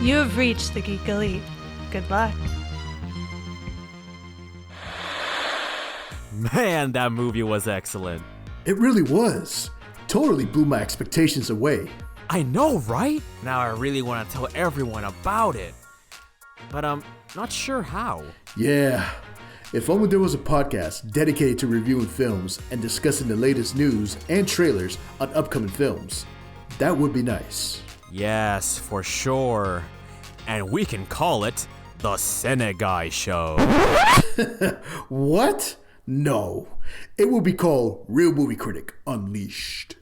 You have reached the Geek Elite. Good luck. Man, that movie was excellent. It really was. Totally blew my expectations away. I know, right? Now I really want to tell everyone about it. But I'm not sure how. Yeah. If only there was a podcast dedicated to reviewing films and discussing the latest news and trailers on upcoming films. That would be nice. Yes, for sure. And we can call it the Cineguy Show. What? No. It will be called Real Movie Critic Unleashed.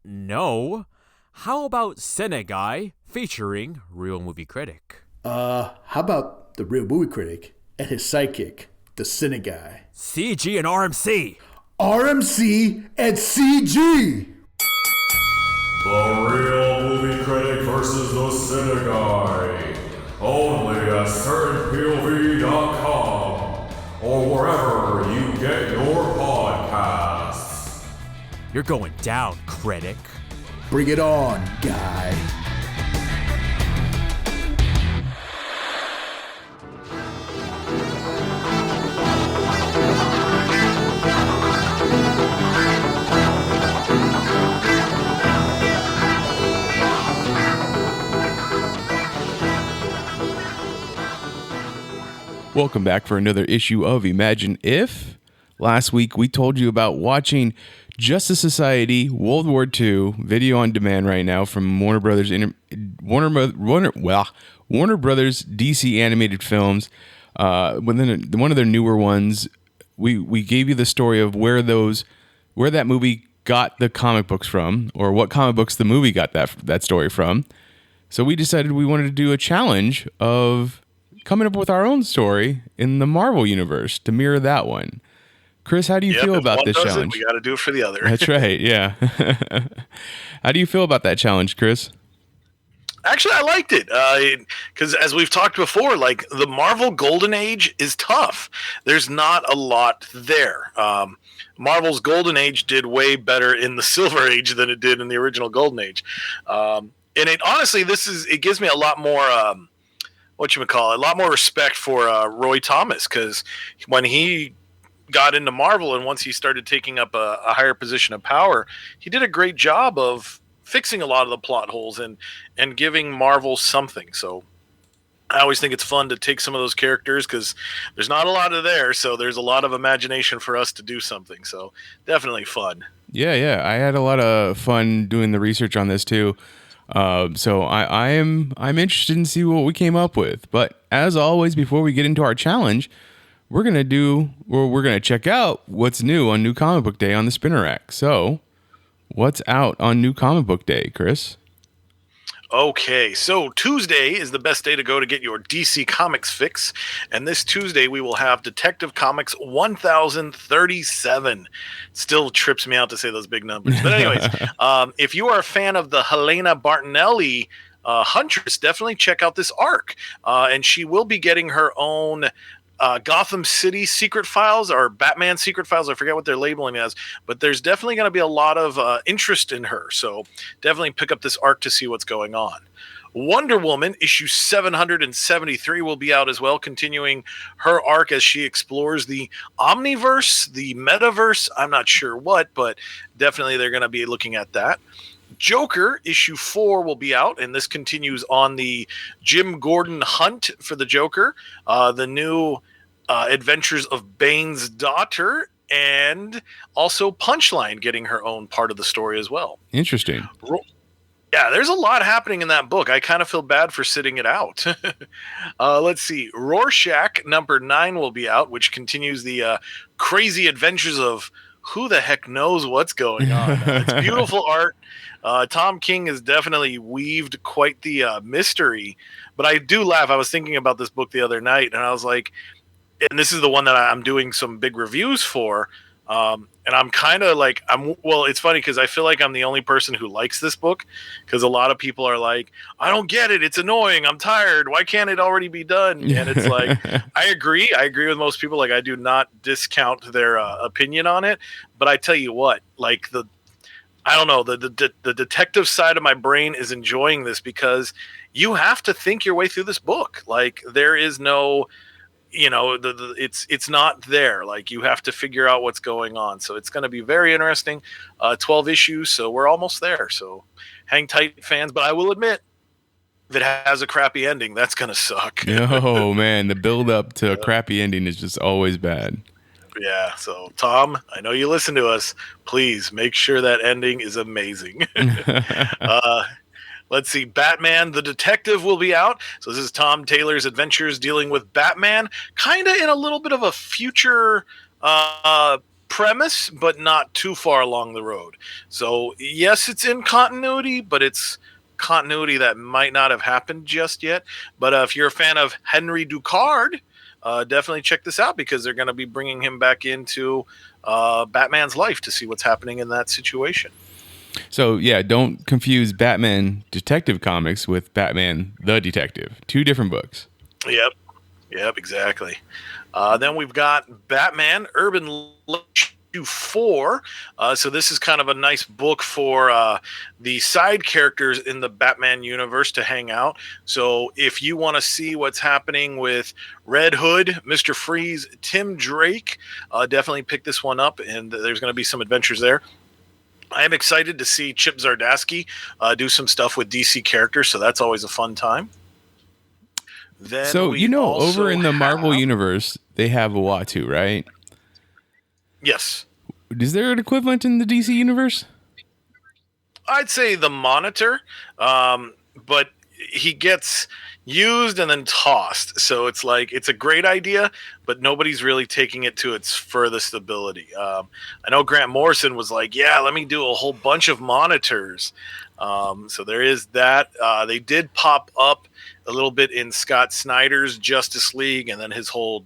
No. How about Cineguy featuring Real Movie Critic? How about the Real Movie Critic and his sidekick, the Cineguy? CG and RMC. RMC and CG! The Real Movie Critic versus the Cineguy. Only at CertainPOV.com or wherever you get your podcasts. You're going down, critic. Bring it on, guy. Welcome back for another issue of Imagine If. Last week we told you about watching Justice Society World War II video on demand right now from Warner Brothers Warner Brothers DC animated films. One of their newer ones. We gave you the story of where that movie got the comic books from, or what comic books the movie got that story from. So we decided we wanted to do a challenge of coming up with our own story in the Marvel universe to mirror that one. Chris, how do you feel about this challenge? We got to do it for the other. That's right, yeah. How do you feel about that challenge, Chris? Actually, I liked it because as we've talked before, like the Marvel Golden Age is tough. There's not a lot there. Marvel's Golden Age did way better in the Silver Age than it did in the original Golden Age. And it honestly, it gives me a lot more a lot more respect for Roy Thomas, because when he got into Marvel and once he started taking up a higher position of power, he did a great job of fixing a lot of the plot holes and giving Marvel something. So I always think it's fun to take some of those characters because there's not a lot of there, so there's a lot of imagination for us to do something. So definitely fun. Yeah, I had a lot of fun doing the research on this too. So I'm interested in see what we came up with. But as always, before we get into our challenge, we're gonna check out what's new on New Comic Book Day on the Spinner Rack. So, what's out on New Comic Book Day, Chris? Okay, so Tuesday is the best day to go to get your DC Comics fix. And this Tuesday, we will have Detective Comics 1037. Still trips me out to say those big numbers. But anyways, if you are a fan of the Helena Bartonelli Huntress, definitely check out this arc. And she will be getting her own Gotham City Secret Files or Batman Secret Files. I forget what they're labeling it as, but there's definitely going to be a lot of interest in her. So definitely pick up this arc to see what's going on. Wonder Woman issue 773 will be out as well, continuing her arc as she explores the Omniverse, the Metaverse. I'm not sure what, but definitely they're going to be looking at that. Joker issue 4 will be out, and this continues on the Jim Gordon hunt for the Joker, the new adventures of Bane's daughter, and also Punchline getting her own part of the story as well. Interesting. Yeah, there's a lot happening in that book. I kind of feel bad for sitting it out. Let's see. Rorschach number 9 will be out, which continues the crazy adventures of who the heck knows what's going on. It's beautiful art. Tom King has definitely weaved quite the mystery, but I do laugh. I was thinking about this book the other night, and I was like, and this is the one that I'm doing some big reviews for, and I'm kind of like, it's funny because I feel like I'm the only person who likes this book, because a lot of people are like, I don't get it. It's annoying. I'm tired. Why can't it already be done? And it's like, I agree with most people. Like, I do not discount their opinion on it, but I tell you what, like I don't know, the detective side of my brain is enjoying this because you have to think your way through this book. Like there is no, it's not there. Like you have to figure out what's going on. So it's going to be very interesting. 12 issues, so we're almost there. So hang tight, fans. But I will admit, if it has a crappy ending, that's going to suck. Oh man, the build up to a crappy ending is just always bad. Yeah, so Tom, I know you listen to us. Please make sure that ending is amazing. Let's see. Batman the Detective will be out. So this is Tom Taylor's adventures dealing with Batman, kind of in a little bit of a future premise, but not too far along the road. So yes, it's in continuity, but it's continuity that might not have happened just yet. But if you're a fan of Henry Ducard, definitely check this out because they're going to be bringing him back into Batman's life to see what's happening in that situation. So yeah, don't confuse Batman Detective Comics with Batman the Detective. Two different books. Yep, exactly. Then we've got Batman Urban Legend 4. So this is kind of a nice book for the side characters in the Batman universe to hang out. So if you want to see what's happening with Red Hood, Mr. Freeze, Tim Drake, definitely pick this one up, and there's going to be some adventures there. I am excited to see Chip Zdarsky do some stuff with DC characters, so that's always a fun time. Then so over in the Marvel universe, they have Uatu, right? Yes. Is there an equivalent in the DC universe? I'd say the Monitor, but he gets used and then tossed. So it's like it's a great idea, but nobody's really taking it to its furthest ability. I know Grant Morrison was like, yeah, let me do a whole bunch of Monitors. So there is that. They did pop up a little bit in Scott Snyder's Justice League and then his whole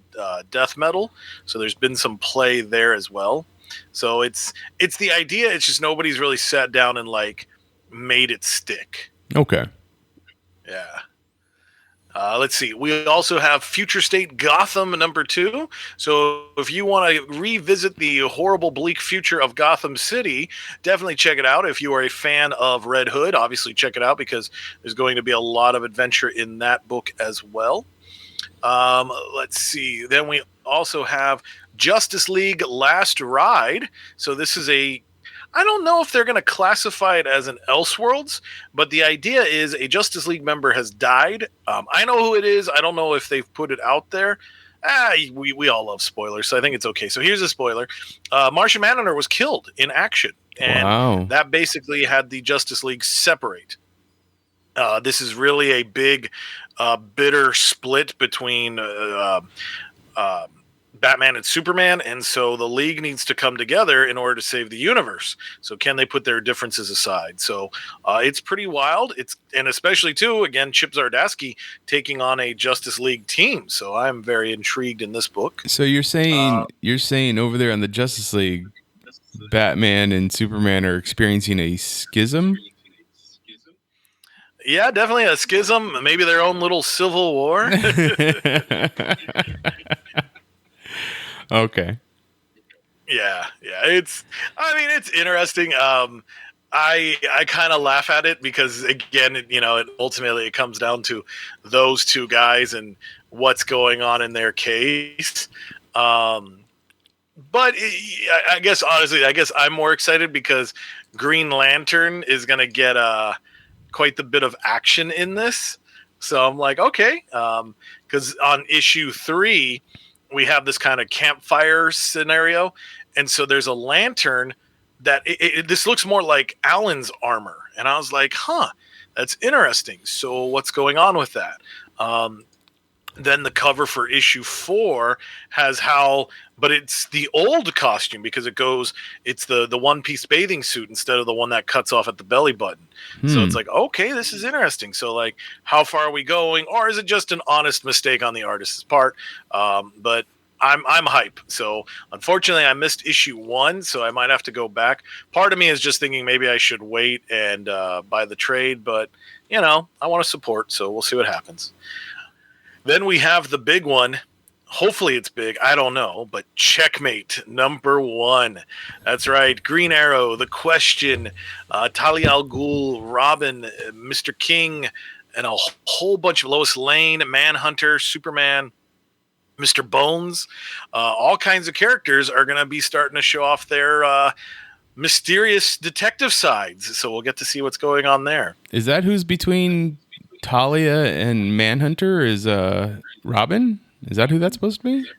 Death Metal. So there's been some play there as well. So it's the idea. It's just nobody's really sat down and like made it stick. Okay. Yeah. Let's see. We also have Future State Gotham #2. So if you want to revisit the horrible, bleak future of Gotham City, definitely check it out. If you are a fan of Red Hood, obviously check it out because there's going to be a lot of adventure in that book as well. Let's see. Then we also have Justice League Last Ride. So this is I don't know if they're going to classify it as an Elseworlds, but the idea is a Justice League member has died. I know who it is. I don't know if they've put it out there. We all love spoilers, so I think it's okay. So here's a spoiler. Martian Manhunter was killed in action, and that basically had the Justice League separate. This is really a big, bitter split between Batman and Superman, and so the League needs to come together in order to save the universe. So can they put their differences aside? So it's pretty wild. And especially too, again, Chip Zdarsky taking on a Justice League team. So I'm very intrigued in this book. So you're saying over there on the Justice League, Batman and Superman are experiencing a schism? Yeah, definitely a schism. Maybe their own little civil war. Okay. Yeah. It's interesting. I kind of laugh at it because again, ultimately it comes down to those two guys and what's going on in their case. But I guess honestly, I'm more excited because Green Lantern is going to get quite the bit of action in this. So I'm like, okay, because on issue 3. We have this kind of campfire scenario. And so there's a lantern that this looks more like Alan's armor. And I was like, that's interesting. So what's going on with that? Then the cover for issue 4 has but it's the old costume because it's the one-piece bathing suit instead of the one that cuts off at the belly button. So it's like, okay, this is interesting. So like, how far are we going? Or is it just an honest mistake on the artist's part? But I'm hype. So unfortunately I missed issue 1, so I might have to go back. Part of me is just thinking maybe I should wait and buy the trade, but I want to support, so we'll see what happens. Then we have the big one, Hopefully it's big. I don't know, but Checkmate #1. That's right. Green Arrow, The Question, Talia al Ghul, Robin, Mr. King, and a whole bunch of Lois Lane, Manhunter, Superman, Mr. Bones. All kinds of characters are going to be starting to show off their mysterious detective sides. So we'll get to see what's going on there. Is that who's between Talia and Manhunter? Is Robin? Is that who that's supposed to be?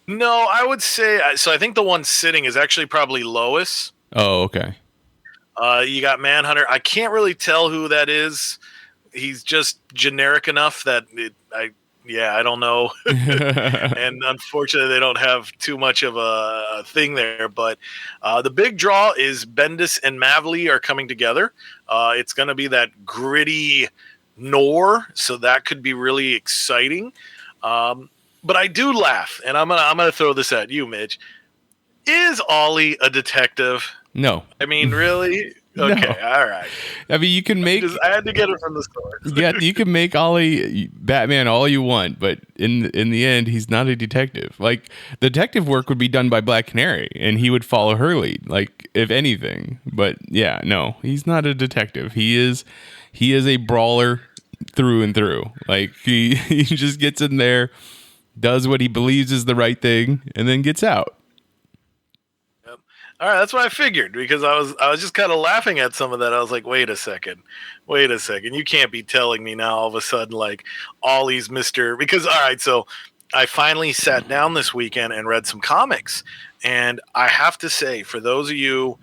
No, I would say so. I think the one sitting is actually probably Lois. Oh, okay. You got Manhunter. I can't really tell who that is. He's just generic enough that I don't know. And unfortunately, they don't have too much of a thing there. But the big draw is Bendis and Mavli are coming together. It's going to be that gritty noir, so that could be really exciting. But I do laugh, and I'm gonna throw this at you, Mitch. Is Ollie a detective? No. I mean, really? Okay, No. all right. I mean, you can make. I had to get it from the store. Yeah, you can make Ollie Batman all you want, but in the end, he's not a detective. Like, the detective work would be done by Black Canary, and he would follow her lead, like, if anything. But yeah, no, he's not a detective. He is a brawler through and through. Like, he just gets in there, does what he believes is the right thing, and then gets out. Yep. All right, that's what I figured, because I was just kind of laughing at some of that. I was like, wait a second. You can't be telling me now all of a sudden, like, Ollie's Mr. Because, all right, so I finally sat down this weekend and read some comics. And I have to say, for those of you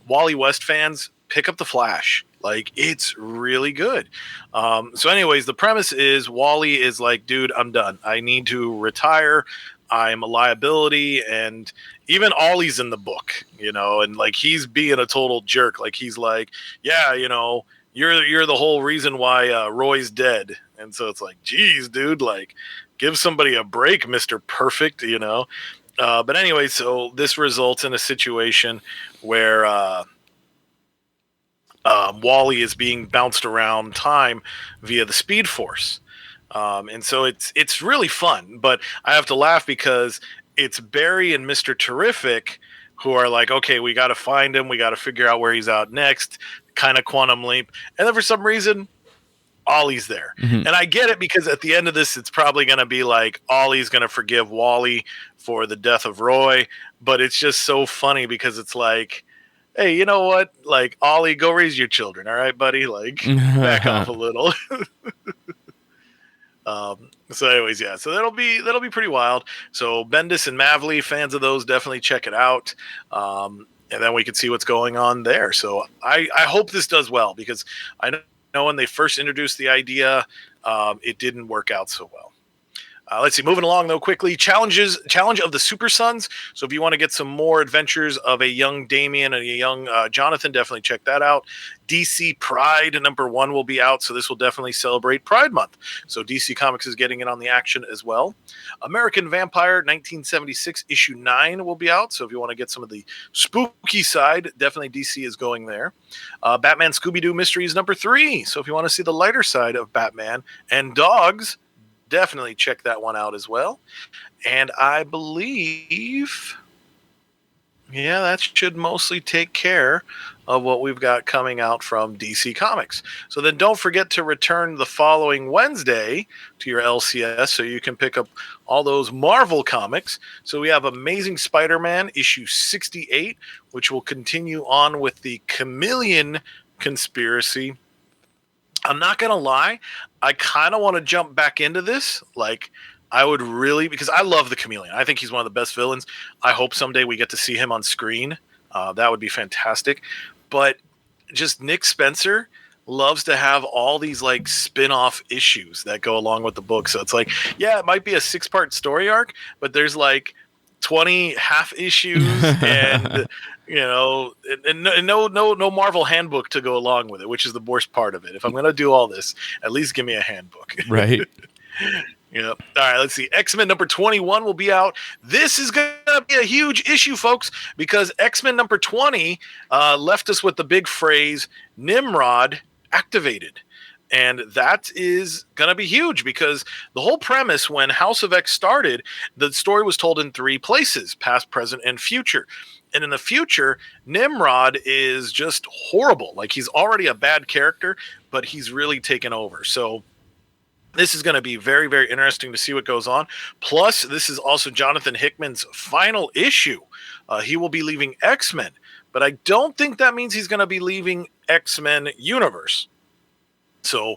Wally West fans, pick up The Flash. Like, it's really good. So anyways, the premise is Wally is like, dude, I'm done. I need to retire. I'm a liability. And even Ollie's in the book, and like, he's being a total jerk. Like, he's like, yeah, you're the whole reason why Roy's dead. And so it's like, geez, dude, like, give somebody a break, Mr. Perfect, But anyway, so this results in a situation where Wally is being bounced around time via the Speed Force. And so it's really fun, but I have to laugh because it's Barry and Mr. Terrific who are like, okay, we got to find him. We got to figure out where he's out next, kind of quantum leap. And then for some reason, Ollie's there. Mm-hmm. And I get it, because at the end of this, it's probably going to be like Ollie's going to forgive Wally for the death of Roy. But it's just so funny because it's like, hey, you know what? Like, Ollie, go raise your children. All right, buddy? Like, back off a little. So anyways, yeah, so that'll be pretty wild. So Bendis and Mavli, fans of those, definitely check it out. And then we can see what's going on there. So I hope this does well, because I know when they first introduced the idea, it didn't work out so well. Let's see, moving along though quickly. Challenge of the Super Sons. So if you want to get some more adventures of a young Damian and a young Jonathan, definitely check that out. DC Pride #1 will be out, so this will definitely celebrate Pride Month. So DC Comics is getting in on the action as well. American Vampire 1976 issue 9 will be out, so if you want to get some of the spooky side, definitely DC is going there. Batman Scooby-Doo Mysteries #3. So if you want to see the lighter side of Batman and dogs, definitely check that one out as well. And I believe, yeah, that should mostly take care of what we've got coming out from DC Comics. So then don't forget to return the following Wednesday to your LCS so you can pick up all those Marvel comics. So we have Amazing Spider-Man issue 68, which will continue on with the Chameleon conspiracy. I'm not going to lie, I kind of want to jump back into this. Like, I would really, because I love the Chameleon. I think he's one of the best villains. I hope someday we get to see him on screen. That would be fantastic. But just Nick Spencer loves to have all these like spin-off issues that go along with the book. So it's like, yeah, it might be a 6-part story arc, but there's like 20 half issues and and no Marvel handbook to go along with it, which is the worst part of it. If I'm going to do all this, at least give me a handbook. Right. Yep. All right, let's see. X-Men #21 will be out. This is going to be a huge issue, folks, because X-Men #20 left us with the big phrase, Nimrod activated. And that is going to be huge because the whole premise when House of X started, the story was told in 3 places, past, present, and future. And in the future, Nimrod is just horrible. Like, he's already a bad character, but he's really taken over. So this is going to be very, very interesting to see what goes on. Plus, this is also Jonathan Hickman's final issue. He will be leaving X-Men, but I don't think that means he's going to be leaving X-Men Universe. So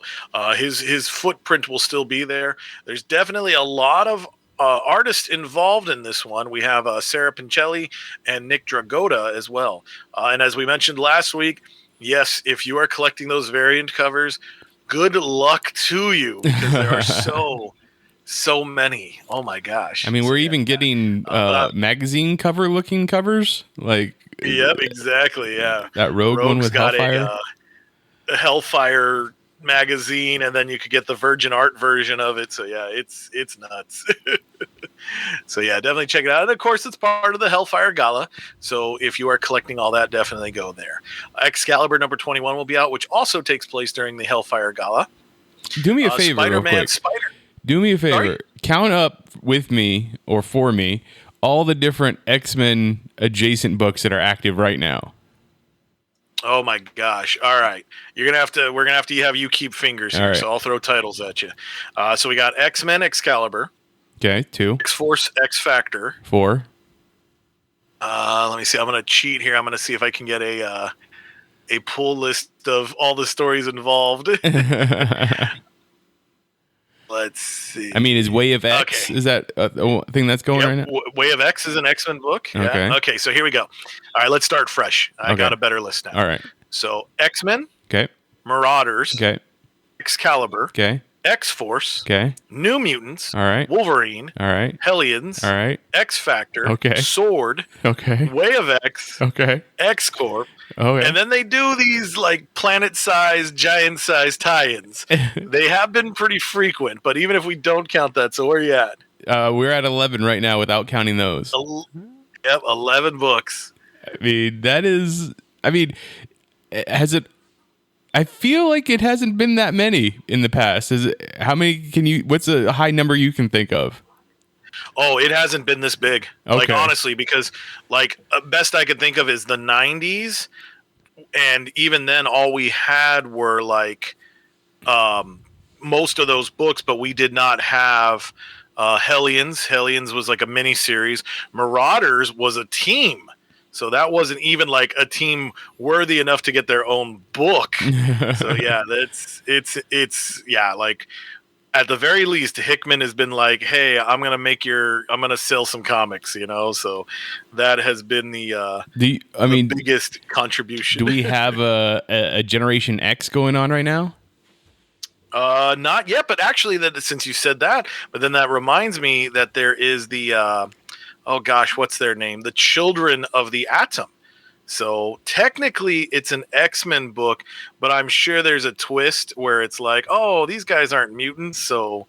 his footprint will still be there. There's definitely a lot of artists involved in this one. We have Sarah Pincelli and Nick Dragotta as well. And as we mentioned last week, yes, if you are collecting those variant covers, good luck to you because there are so many. Oh my gosh! I mean, we're even getting magazine cover looking covers. Like, yep, exactly. Yeah, that Rogue one with got Hellfire. A Hellfire magazine, and then you could get the Virgin Art version of it. So yeah, it's nuts. So yeah, definitely check it out. And of course, it's part of the Hellfire Gala. So if you are collecting all that, definitely go there. Excalibur number 21 will be out, which also takes place during the Hellfire Gala. Do me a favor, real quick. Do me a favor. Sorry? Count up with me or for me all the different X-Men adjacent books that are active right now. Oh my gosh! All right, we're gonna have to have you keep fingers here. Right. So I'll throw titles at you. So we got X-Men Excalibur, Okay, 2, X-Force X Factor. 4. Let me see. I'm gonna cheat here. I'm gonna see if I can get a pull list of all the stories involved. Let's see. I mean, is Way of X, Okay. is that a thing that's going right now? Way of X is an X-Men book. Yeah. Okay. Okay, so here we go. All right, let's start fresh. I Okay. got a better list now. All right. So X-Men, Okay. Marauders, Okay. Excalibur, Okay. X-Force, Okay. New Mutants, All right. Wolverine, All right. Hellions, All right. X-Factor, Okay. Sword, Okay. Way of X, Okay. X-Corp, Okay. and then they do these like planet-sized, giant-sized tie-ins. They have been pretty frequent, but even if we don't count that, so where are you at? We're at 11 right now without counting those. Yep, 11 books. I mean, has it? I feel like it hasn't been that many in the past. How many what's a high number you can think of? Oh, it hasn't been this big. Like, Okay. honestly, because like best I could think of is the 90s. And even then, all we had were like most of those books, but we did not have Hellions. Hellions was like a mini series. Marauders was a team. So that wasn't even like a team worthy enough to get their own book. So yeah, it's like at the very least, Hickman has been like, hey, I'm gonna sell some comics, So that has been the biggest contribution. Do we have a Generation X going on right now? Not yet, but actually, since you said that, but then that reminds me that there is the oh gosh, what's their name? The Children of the Atom. So technically it's an X-Men book, but I'm sure there's a twist where it's like, oh, these guys aren't mutants, so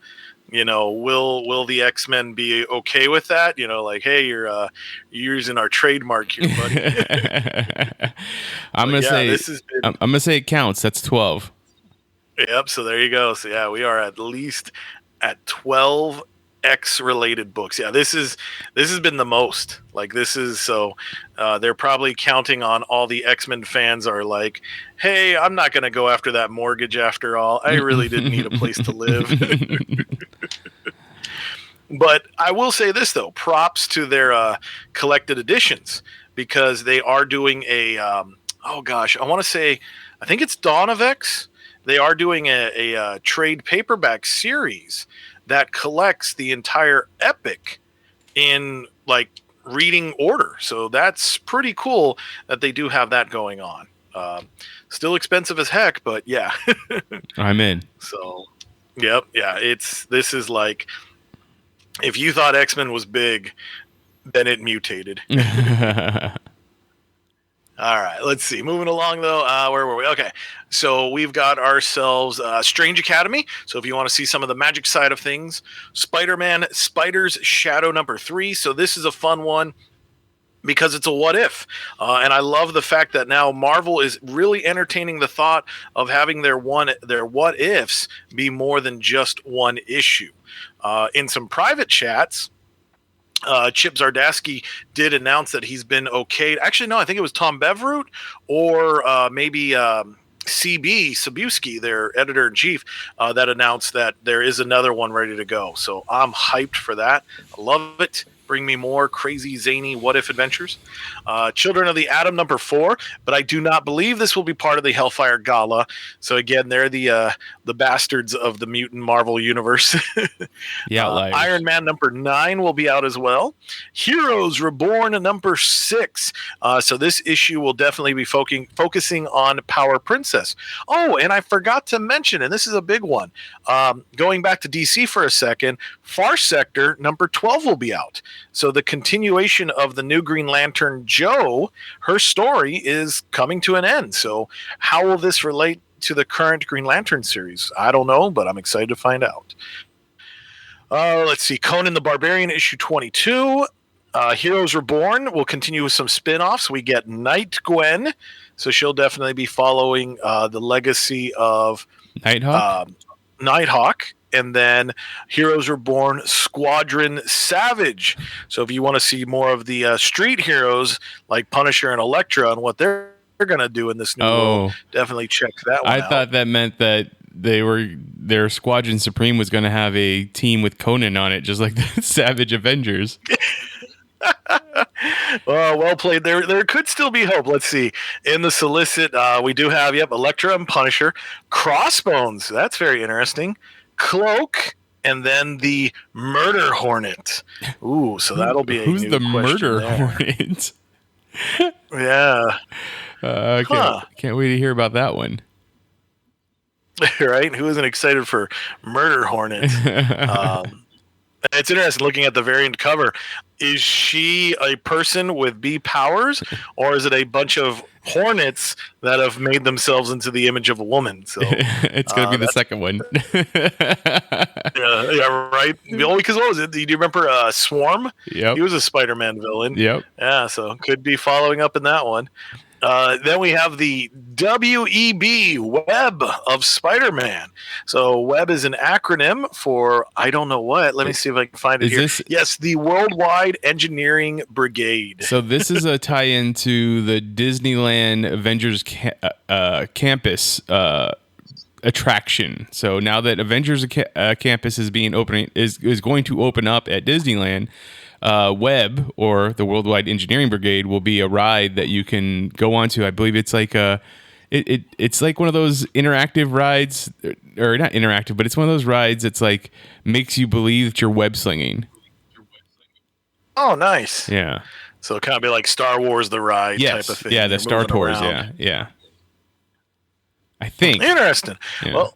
will the X-Men be okay with that? Like, hey, you're using our trademark here, buddy. I'm gonna say it counts. That's 12. Yep, so there you go. So yeah, we are at least at 12 X-related books. Yeah, this has been the most. Like, this is so they're probably counting on all the X-Men fans are like, hey, I'm not going to go after that mortgage after all. I really didn't need a place to live. But I will say this, though. Props to their collected editions, because they are doing a oh gosh, I want to say, I think it's Dawn of X. They are doing a trade paperback series that collects the entire epic in like reading order. So that's pretty cool that they do have that going on. Still expensive as heck, but yeah. I'm in. So, yep. Yeah. This is like, if you thought X-Men was big, then it mutated. All right, let's see. Moving along, though, where were we? Okay, so we've got ourselves Strange Academy. So if you want to see some of the magic side of things, Spider-Man Spider's Shadow number 3. So this is a fun one because it's a what if. And I love the fact that now Marvel is really entertaining the thought of having their what ifs be more than just one issue. In some private chats, Chip Zdarsky did announce that he's been okayed. Actually, no, I think it was Tom Beveroot or maybe CB Sabusky, their editor-in-chief, that announced that there is another one ready to go. So I'm hyped for that. I love it. Bring me more crazy, zany what-if adventures. Children of the Atom #4, but I do not believe this will be part of the Hellfire Gala. So again, they're the bastards of the mutant Marvel universe. Yeah, Iron Man #9 will be out as well. Heroes Reborn #6. So this issue will definitely be focusing on Power Princess. Oh, and I forgot to mention, and this is a big one. Going back to DC for a second, Far Sector #12 will be out. So the continuation of the new Green Lantern Joe, her story is coming to an end. So how will this relate to the current Green Lantern series? I don't know, but I'm excited to find out. Let's see. Conan the Barbarian issue 22. Heroes Reborn will continue with some spin-offs. We get Night Gwen. So she'll definitely be following the legacy of Nighthawk. And then Heroes Reborn Squadron Savage. So if you want to see more of the street heroes like Punisher and Elektra and what they're going to do in this new world, definitely check that one out. I thought that meant that their Squadron Supreme was going to have a team with Conan on it, just like the Savage Avengers. Well played. There could still be hope. Let's see. In the solicit, we do have Elektra and Punisher, Crossbones. That's very interesting. Cloak, and then the Murder Hornet. Ooh, so that'll be who's the Murder Hornet? Yeah. Can't wait to hear about that one. Right? Who isn't excited for Murder Hornet? It's interesting looking at the variant cover. Is she a person with B powers, or is it a bunch of hornets that have made themselves into the image of a woman? So it's going to be the second one. yeah, right. Because what was it? Do you remember Swarm? Yep. He was a Spider-Man villain. Yep. Yeah, so could be following up in that one. Then we have the WEB, Web of Spider-Man. So Web is an acronym for I don't know what. Let me see if I can find it here. Yes, the Worldwide Engineering Brigade. So this is a tie-in to the Disneyland Avengers campus attraction. So now that Avengers campus is going to open up at Disneyland, Web, or the Worldwide Engineering Brigade, will be a ride that you can go onto. I believe it's like it's like one of those interactive rides, or not interactive, but it's one of those rides that's like makes you believe that you're web slinging. Oh, nice. Yeah. So it kind of be like Star Wars the ride type of thing. Yeah, the Star Tours. Around. Yeah. I think. Interesting. Yeah. Well,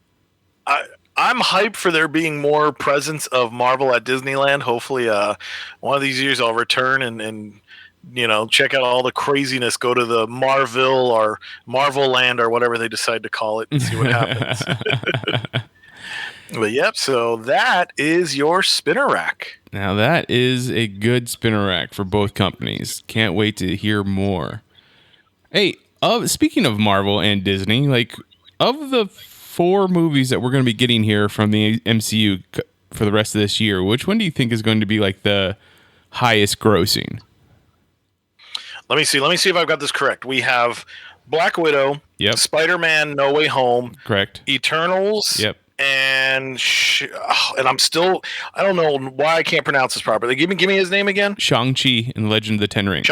I'm hyped for there being more presence of Marvel at Disneyland. Hopefully, one of these years I'll return and check out all the craziness. Go to the Marvel or Marvel Land or whatever they decide to call it and see what happens. But yep, so that is your spinner rack. Now that is a good spinner rack for both companies. Can't wait to hear more. Hey, speaking of Marvel and Disney, like of the 4 movies that we're going to be getting here from the MCU for the rest of this year, which one do you think is going to be like the highest grossing? Let me see if I've got this correct. We have Black Widow, yep. Spider-Man No Way Home, correct. Eternals, yep. And I'm still, I don't know why I can't pronounce this properly. Give me his name again. Shang-Chi and the Legend of the Ten Rings.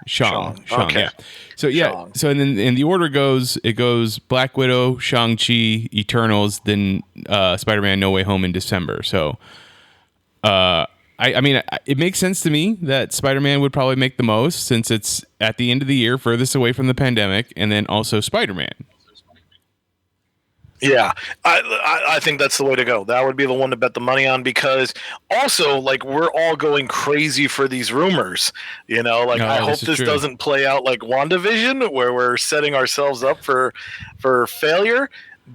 Shang. Okay. Yeah. So yeah. Shang. So then in the order it goes Black Widow, Shang-Chi, Eternals, then Spider-Man No Way Home in December. So I mean it makes sense to me that Spider-Man would probably make the most since it's at the end of the year, furthest away from the pandemic, and then also Spider-Man. Yeah, I think that's the way to go. That would be the one to bet the money on, because also, like, we're all going crazy for these rumors. I hope this doesn't play out like WandaVision, where we're setting ourselves up for failure.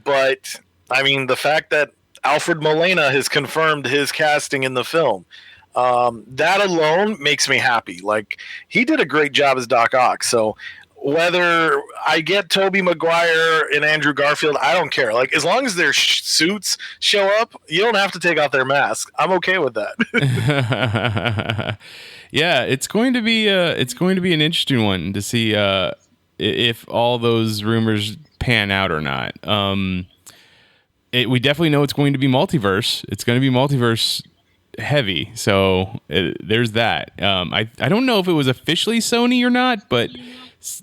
But I mean, the fact that Alfred Molina has confirmed his casting in the film, That alone makes me happy. Like, he did a great job as Doc Ock. So whether I get Tobey Maguire and Andrew Garfield, I don't care. Like, as long as their suits show up, you don't have to take off their mask. I'm okay with that. Yeah, it's going to be an interesting one to see if all those rumors pan out or not. We definitely know it's going to be multiverse. It's going to be multiverse heavy. So there's that. I don't know if it was officially Sony or not, but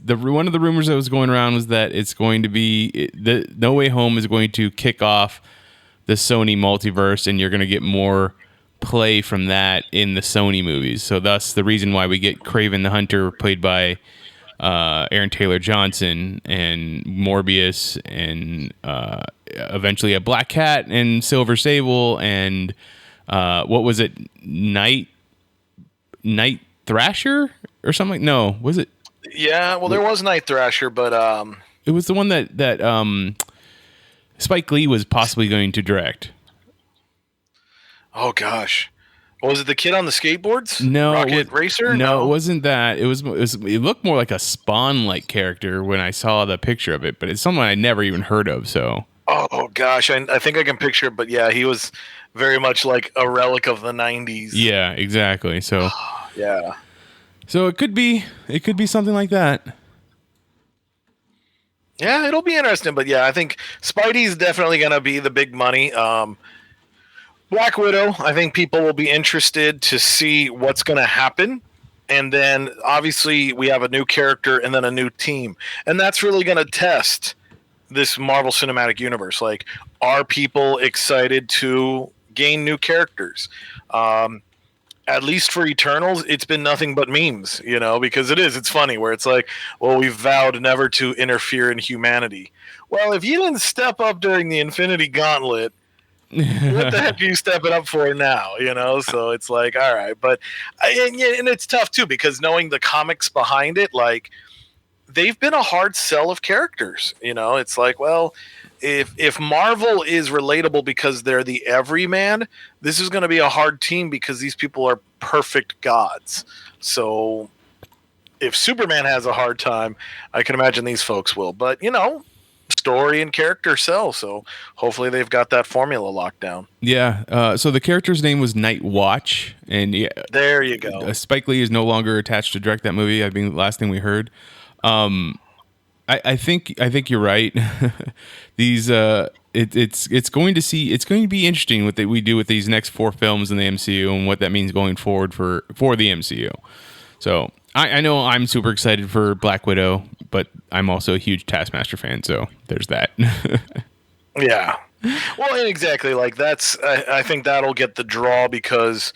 one of the rumors that was going around was that it's going to be the No Way Home is going to kick off the Sony multiverse, and you're going to get more play from that in the Sony movies. So thus the reason why we get Kraven the Hunter played by Aaron Taylor Johnson, and Morbius, and eventually a Black Cat and Silver Sable, and what was it, Night Thrasher or something? No, was it? Yeah, well, there was Night Thrasher, but it was the one that Spike Lee was possibly going to direct. Oh gosh, was it the kid on the skateboards? No, Rocket Racer. No, it wasn't that. It looked more like a Spawn-like character when I saw the picture of it, but it's someone I never even heard of. So. Oh gosh, I think I can picture it, but yeah, he was very much like a relic of the '90s. Yeah, exactly. So. Yeah. So it could be something like that. Yeah, it'll be interesting, but yeah, I think Spidey's definitely going to be the big money. Black Widow, I think people will be interested to see what's going to happen. And then obviously we have a new character and then a new team. And that's really going to test this Marvel Cinematic Universe. Like, are people excited to gain new characters? At least for Eternals, it's been nothing but memes, because it's funny where it's like, well, we've vowed never to interfere in humanity. Well, if you didn't step up during the Infinity Gauntlet, what the heck are you stepping up for now? So it's like, all right. But, and it's tough too, because knowing the comics behind it, like, they've been a hard sell of characters. It's like, well, if Marvel is relatable because they're the everyman, this is going to be a hard team because these people are perfect gods. So if Superman has a hard time, I can imagine these folks will. But, story and character sell. So hopefully they've got that formula locked down. Yeah. So the character's name was Night Watch. And yeah, there you go. Spike Lee is no longer attached to direct that movie. I think the last thing we heard. I think you're right. These it's going to be interesting what we do with these next 4 films in the MCU and what that means going forward for the MCU. So I know I'm super excited for Black Widow, but I'm also a huge Taskmaster fan, so there's that. Yeah. Well, and exactly, like, that's I think that'll get the draw because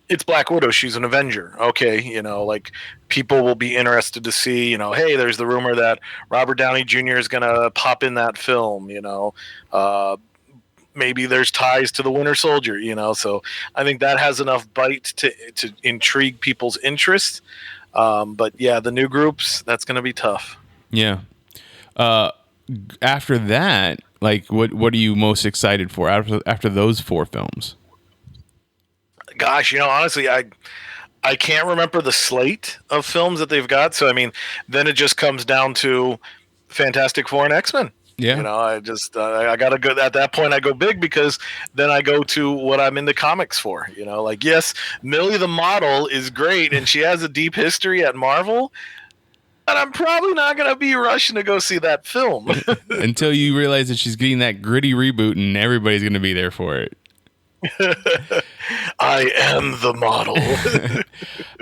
it's Black Widow. She's an Avenger. Okay, like, people will be interested to see, hey, there's the rumor that Robert Downey Jr. is going to pop in that film, maybe there's ties to the Winter Soldier, so I think that has enough bite to intrigue people's interest. But yeah, the new groups, that's going to be tough. Yeah. After that, like, what are you most excited for after those 4 films? Gosh, honestly, I can't remember the slate of films that they've got. So, I mean, then it just comes down to Fantastic Four and X-Men. Yeah. I just, I got to go, at that point, I go big because then I go to what I'm in the comics for. Like, yes, Millie the model is great and she has a deep history at Marvel, but I'm probably not going to be rushing to go see that film. Until you realize that she's getting that gritty reboot and everybody's going to be there for it. I am the model.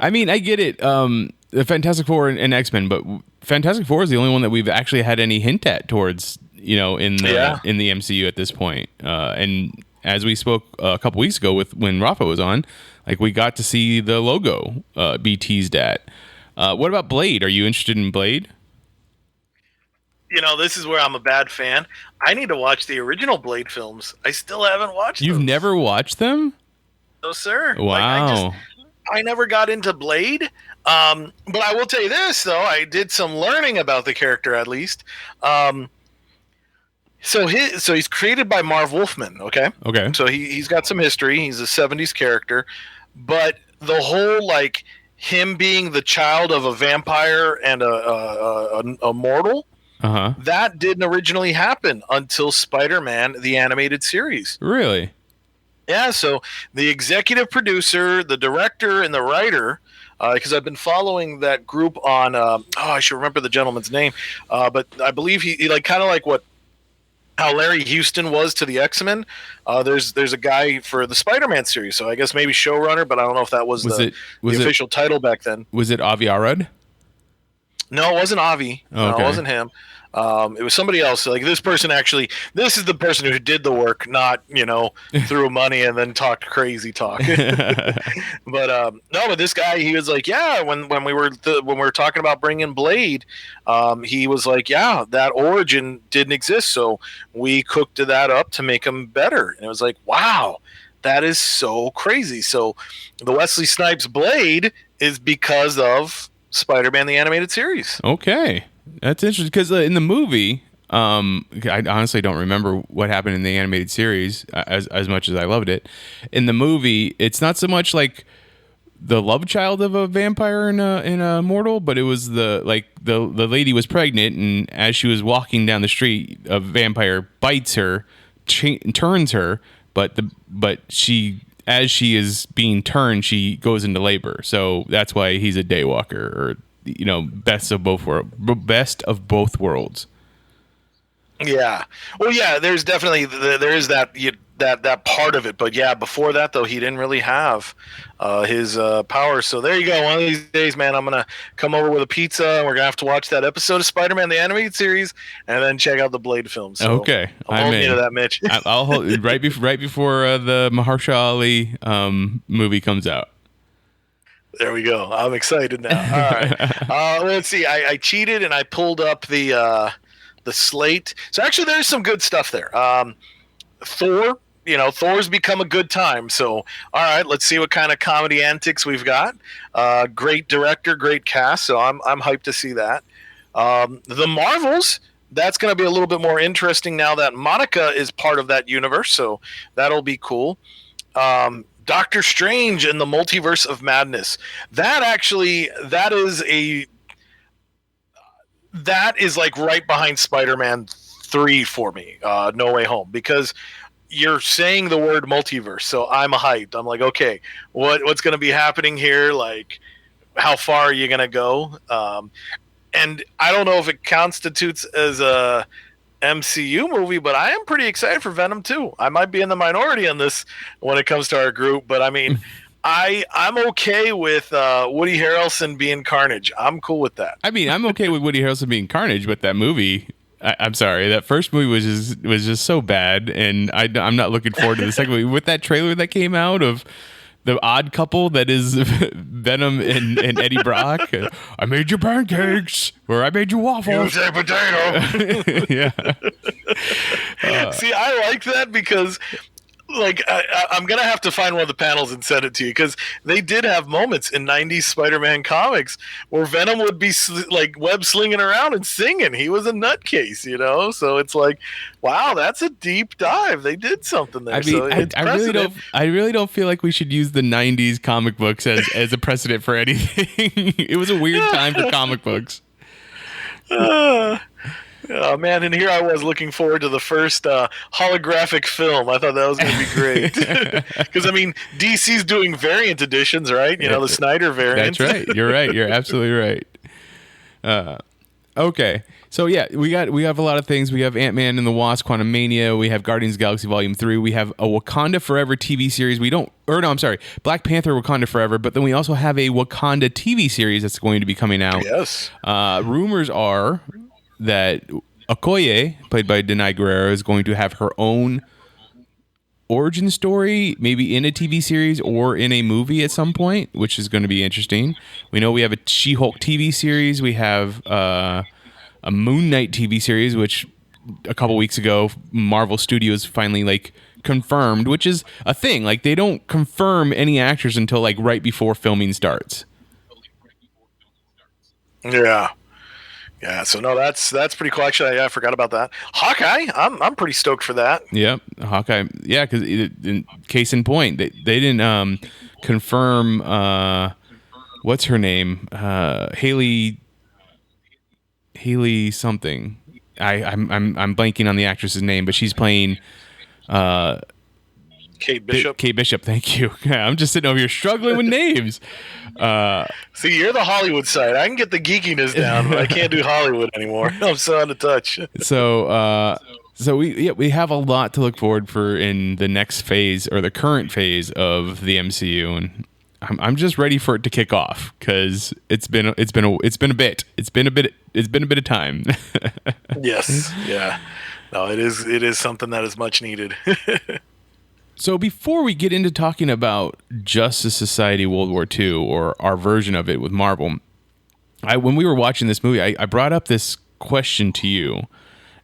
I mean, I get it. The Fantastic Four and X-Men, but Fantastic Four is the only one that we've actually had any hint at towards, in the MCU at this point. And as we spoke a couple weeks ago when Rafa was on, like, we got to see the logo be teased at. What about Blade? Are you interested in Blade? This is where I'm a bad fan. I need to watch the original Blade films. I still haven't watched them. You've never watched them? No, sir. Wow. Like, I never got into Blade. But I will tell you this, though. I did some learning about the character, at least. So he's created by Marv Wolfman, okay? Okay. So he's got some history. He's a 70s character. but the whole like him being the child of a vampire and a mortal, that didn't originally happen until Spider-Man the animated series. Really? Yeah, so the executive producer, the director, and the writer, because I've been following that group on, I should remember the gentleman's name, but I believe he like kind of like how Larry Houston was to the X-Men. There's a guy for the Spider-Man series, so I guess maybe showrunner, but I don't know if that was the official title back then. Was it Avi Arad? No, it wasn't Avi. Oh, okay. No, it wasn't him. It was somebody else. Like this person actually, this is the person who did the work, not threw money and then talked crazy talk. But no, but this guy, he was like, yeah. When we were talking about bringing Blade, he was like, yeah, that origin didn't exist, so we cooked that up to make him better. And it was like, wow, that is so crazy. So the Wesley Snipes Blade is because of Spider-Man the animated series. Okay. That's interesting because in the movie, I honestly don't remember what happened in the animated series as much as I loved it. In the movie, it's not so much like the love child of a vampire and a mortal, but it was the lady was pregnant, and as she was walking down the street, a vampire bites her, turns her, but she, as she is being turned, she goes into labor. So that's why he's a daywalker, or best of both worlds. Yeah. Well, yeah, there's definitely there is that part of it, but yeah, before that though, he didn't really have his power. So there you go. One of these days, man, I'm gonna come over with a pizza, and we're gonna have to watch that episode of Spider-Man the animated series, and then check out the Blade film. So okay, I'm holding you to that, Mitch. I'll hold right before the Mahershala Ali movie comes out. There we go. I'm excited now. All right. Let's see. I cheated and I pulled up the slate. So actually, there's some good stuff there. Thor. Thor's become a good time. So all right, let's see what kind of comedy antics we've got. Great director, great cast. So I'm hyped to see that. The Marvels. That's going to be a little bit more interesting now that Monica is part of that universe. So that'll be cool. Doctor Strange and the Multiverse of Madness. That is like right behind Spider-Man 3 for me, No Way Home, because you're saying the word multiverse, so I'm hyped. I'm like, okay, what's going to be happening here? Like, how far are you going to go? And I don't know if it constitutes as a MCU movie, but I am pretty excited for Venom 2. I might be in the minority on this when it comes to our group, but I mean, I'm okay with Woody Harrelson being Carnage. I'm cool with that. I mean, I'm okay with Woody Harrelson being Carnage, but that movie, I'm sorry, that first movie was just so bad, and I'm not looking forward to the second movie. With that trailer that came out of the odd couple that is Venom and Eddie Brock. I made you pancakes, or I made you waffles. You say potato. Yeah. See, I like that because, like, I'm gonna have to find one of the panels and send it to you, because they did have moments in '90s Spider-Man comics where Venom would be like web slinging around and singing. He was a nutcase, So it's like, wow, that's a deep dive. They did something there. I mean, so I really don't feel like we should use the '90s comic books as a precedent for anything. It was a weird time for comic books. Oh man, and here I was looking forward to the first holographic film. I thought that was going to be great. Because, I mean, DC's doing variant editions, right? The Snyder variant. That's right. You're right. You're absolutely right. Okay. So, yeah, we have a lot of things. We have Ant-Man and the Wasp, Quantumania. We have Guardians of the Galaxy Volume 3. We have a Wakanda Forever TV series. Black Panther Wakanda Forever. But then we also have a Wakanda TV series that's going to be coming out. Yes. Rumors are that Okoye, played by Denai Guerrero, is going to have her own origin story, maybe in a TV series or in a movie at some point, which is going to be interesting. We know we have a She-Hulk TV series. We have a Moon Knight TV series, which a couple weeks ago Marvel Studios finally confirmed, which is a thing. Like, they don't confirm any actors until right before filming starts. Yeah. Yeah, so no, that's pretty cool. Actually, I forgot about that. Hawkeye, I'm pretty stoked for that. Yep, Hawkeye. Yeah, because case in point, they didn't confirm what's her name? Haley something. I'm blanking on the actress's name, but she's playing Kate Bishop. Kate Bishop, thank you. I'm just sitting over here struggling with names. See, you're the Hollywood side. I can get the geekiness down, but I can't do Hollywood anymore. I'm so out of touch. So we have a lot to look forward for in the next phase or the current phase of the MCU, and I'm just ready for it to kick off because it's been a bit of time. Yes, yeah. No, it is something that is much needed. So before we get into talking about Justice Society World War II or our version of it with Marvel, when we were watching this movie, I brought up this question to you,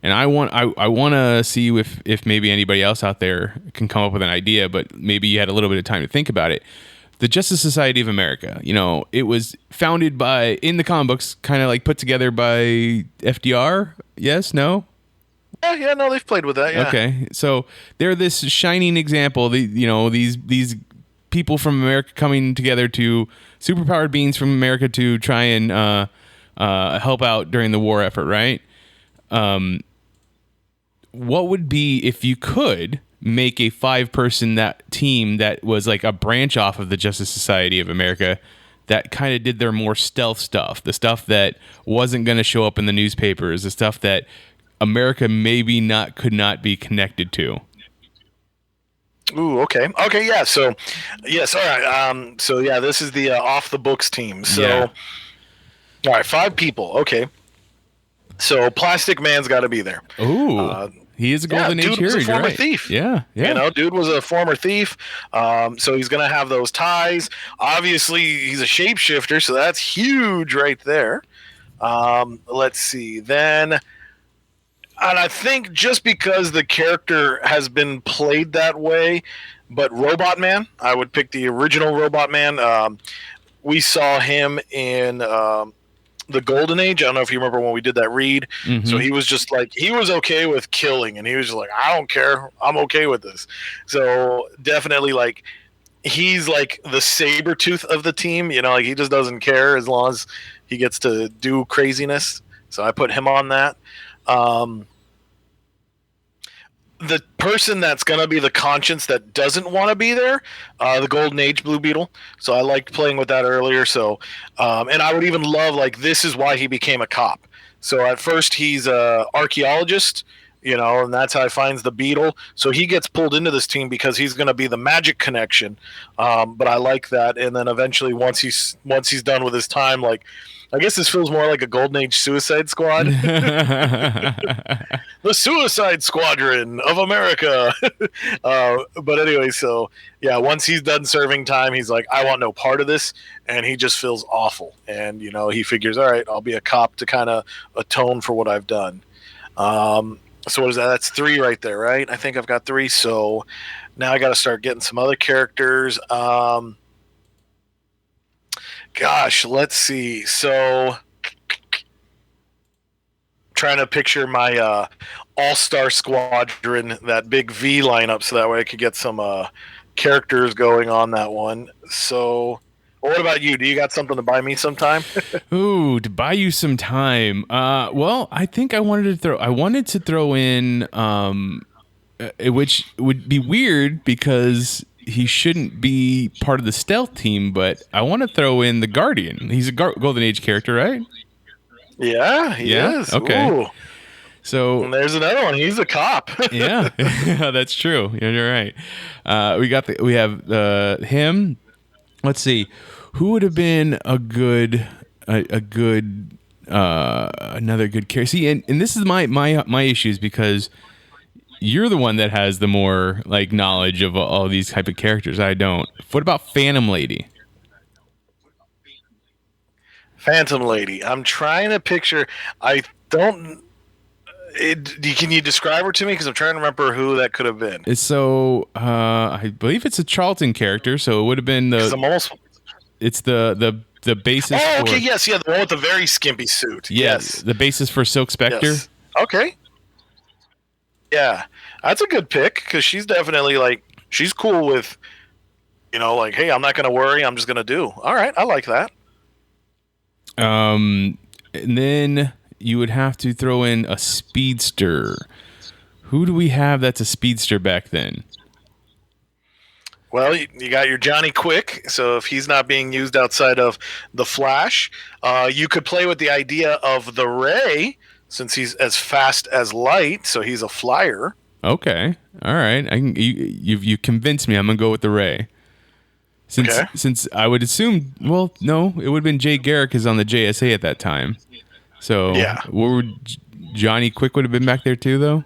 and I want to see if maybe anybody else out there can come up with an idea, but maybe you had a little bit of time to think about it. The Justice Society of America, it was founded in the comic books, kind of like put together by FDR. Yes, no? Yeah, no, they've played with that. Yeah. Okay, so they're this shining example. These people from America coming together to superpowered beings from America to try and help out during the war effort, right? What would be if you could make a 5-person team that was like a branch off of the Justice Society of America that kind of did their more stealth stuff, the stuff that wasn't going to show up in the newspapers, the stuff that America could not be connected to. Ooh, okay, yeah. So, yes, all right. So yeah, this is the off the books team. So, Yeah. All right, 5 people. Okay. So Plastic Man's got to be there. Ooh, he is a golden age dude hero. was a You're former right. thief. Yeah. Dude was a former thief. So he's gonna have those ties. Obviously, he's a shapeshifter, so that's huge right there. Let's see then. And I think just because the character has been played that way, but Robot Man, I would pick the original Robot Man. We saw him in the Golden Age. I don't know if you remember when we did that read. Mm-hmm. So he was just like, he was okay with killing, and he was just like, I don't care. I'm okay with this. So definitely, like, he's like the Sabretooth of the team. Like, he just doesn't care as long as he gets to do craziness. So I put him on that. The person that's going to be the conscience that doesn't want to be there, the Golden Age Blue Beetle. So I liked playing with that earlier. So, and I would even love, like, this is why he became a cop. So at first he's a archaeologist, and that's how he finds the beetle. So he gets pulled into this team because he's going to be the magic connection. But I like that. And then eventually once he's done with his time, like, I guess this feels more like a Golden Age Suicide Squad. The Suicide Squadron of America. But anyway, so yeah, once he's done serving time, he's like, I want no part of this. And he just feels awful. And, he figures, all right, I'll be a cop to kind of atone for what I've done. So what is that? That's 3 right there, right? I think I've got 3. So now I got to start getting some other characters. Gosh, let's see. So, trying to picture my all-star squadron, that big V lineup, so that way I could get some characters going on that one. So, what about you? Do you got something to buy me some time? Ooh, to buy you some time. Well, I think I wanted to throw in, which would be weird because he shouldn't be part of the stealth team, but I want to throw in the Guardian. He's a Golden Age character, right? Yeah, he is. Okay. Ooh. So And there's another one. He's a cop. yeah, that's true. You're right. We have him. Let's see, who would have been another good character. See, and this is my issues because you're the one that has the more like knowledge of all these type of characters. I don't. What about Phantom Lady? Phantom Lady. I'm trying to picture. I don't. Can you describe her to me? Because I'm trying to remember who that could have been. So I believe it's a Charlton character. So it would have been It's the basis. Oh, okay. Yes, yeah, the one with the very skimpy suit. Yes, the basis for Silk Spectre. Yes. Okay. Yeah, that's a good pick because she's definitely she's cool with Like, hey, I'm not going to worry. I'm just going to do. All right, I like that. And then you would have to throw in a speedster. Who do we have that's a speedster back then? Well, you got your Johnny Quick, so if he's not being used outside of the Flash, you could play with the idea of the Ray, since he's as fast as light, so he's a flyer. Okay, all right. You convinced me. I'm gonna go with the Ray. Since I would assume, well, no, it would have been Jay Garrick is on the JSA at that time. So yeah, Johnny Quick would have been back there too, though.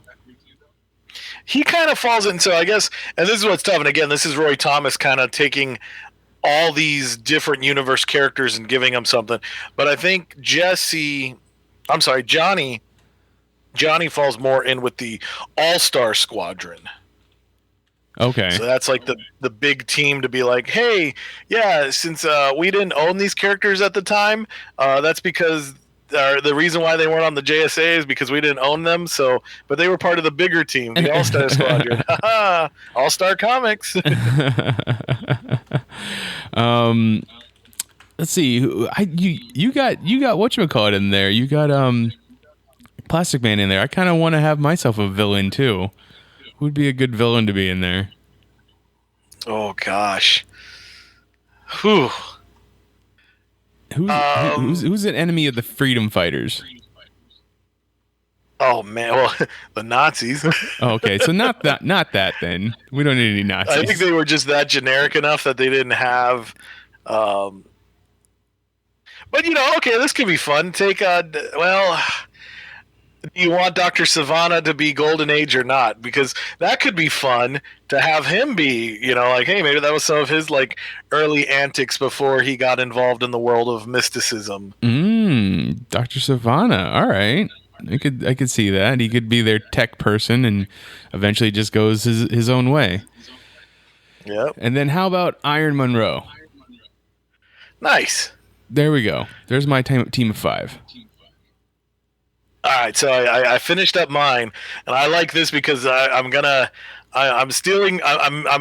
He kind of falls into, I guess, and this is what's tough. And again, this is Roy Thomas kind of taking all these different universe characters and giving them something. But I think Johnny falls more in with the All-Star Squadron. Okay. So that's like the big team to be like, hey, yeah, since we didn't own these characters at the time, that's because the reason why they weren't on the JSA is because we didn't own them. So, but they were part of the bigger team, the All-Star Squadron. All-Star Comics. Let's see. You got whatchamacallit in there. You got Plastic Man in there. I kind of want to have myself a villain too. Who'd be a good villain to be in there? Oh gosh. Whew. Who's an enemy of the freedom fighters? Oh man, well, the Nazis. Okay, so not that then. We don't need any Nazis. I think they were just that generic enough that they didn't have. But okay, this could be fun. Do you want Dr. Savannah to be Golden Age or not? Because that could be fun to have him be, like, hey, maybe that was some of his like early antics before he got involved in the world of mysticism. Dr. Savannah. All right. I could see that. He could be their tech person and eventually just goes his own way. Yep. And then how about Iron Monroe? Nice. There we go. There's my team of 5. All right, so I finished up mine, and I like this because I'm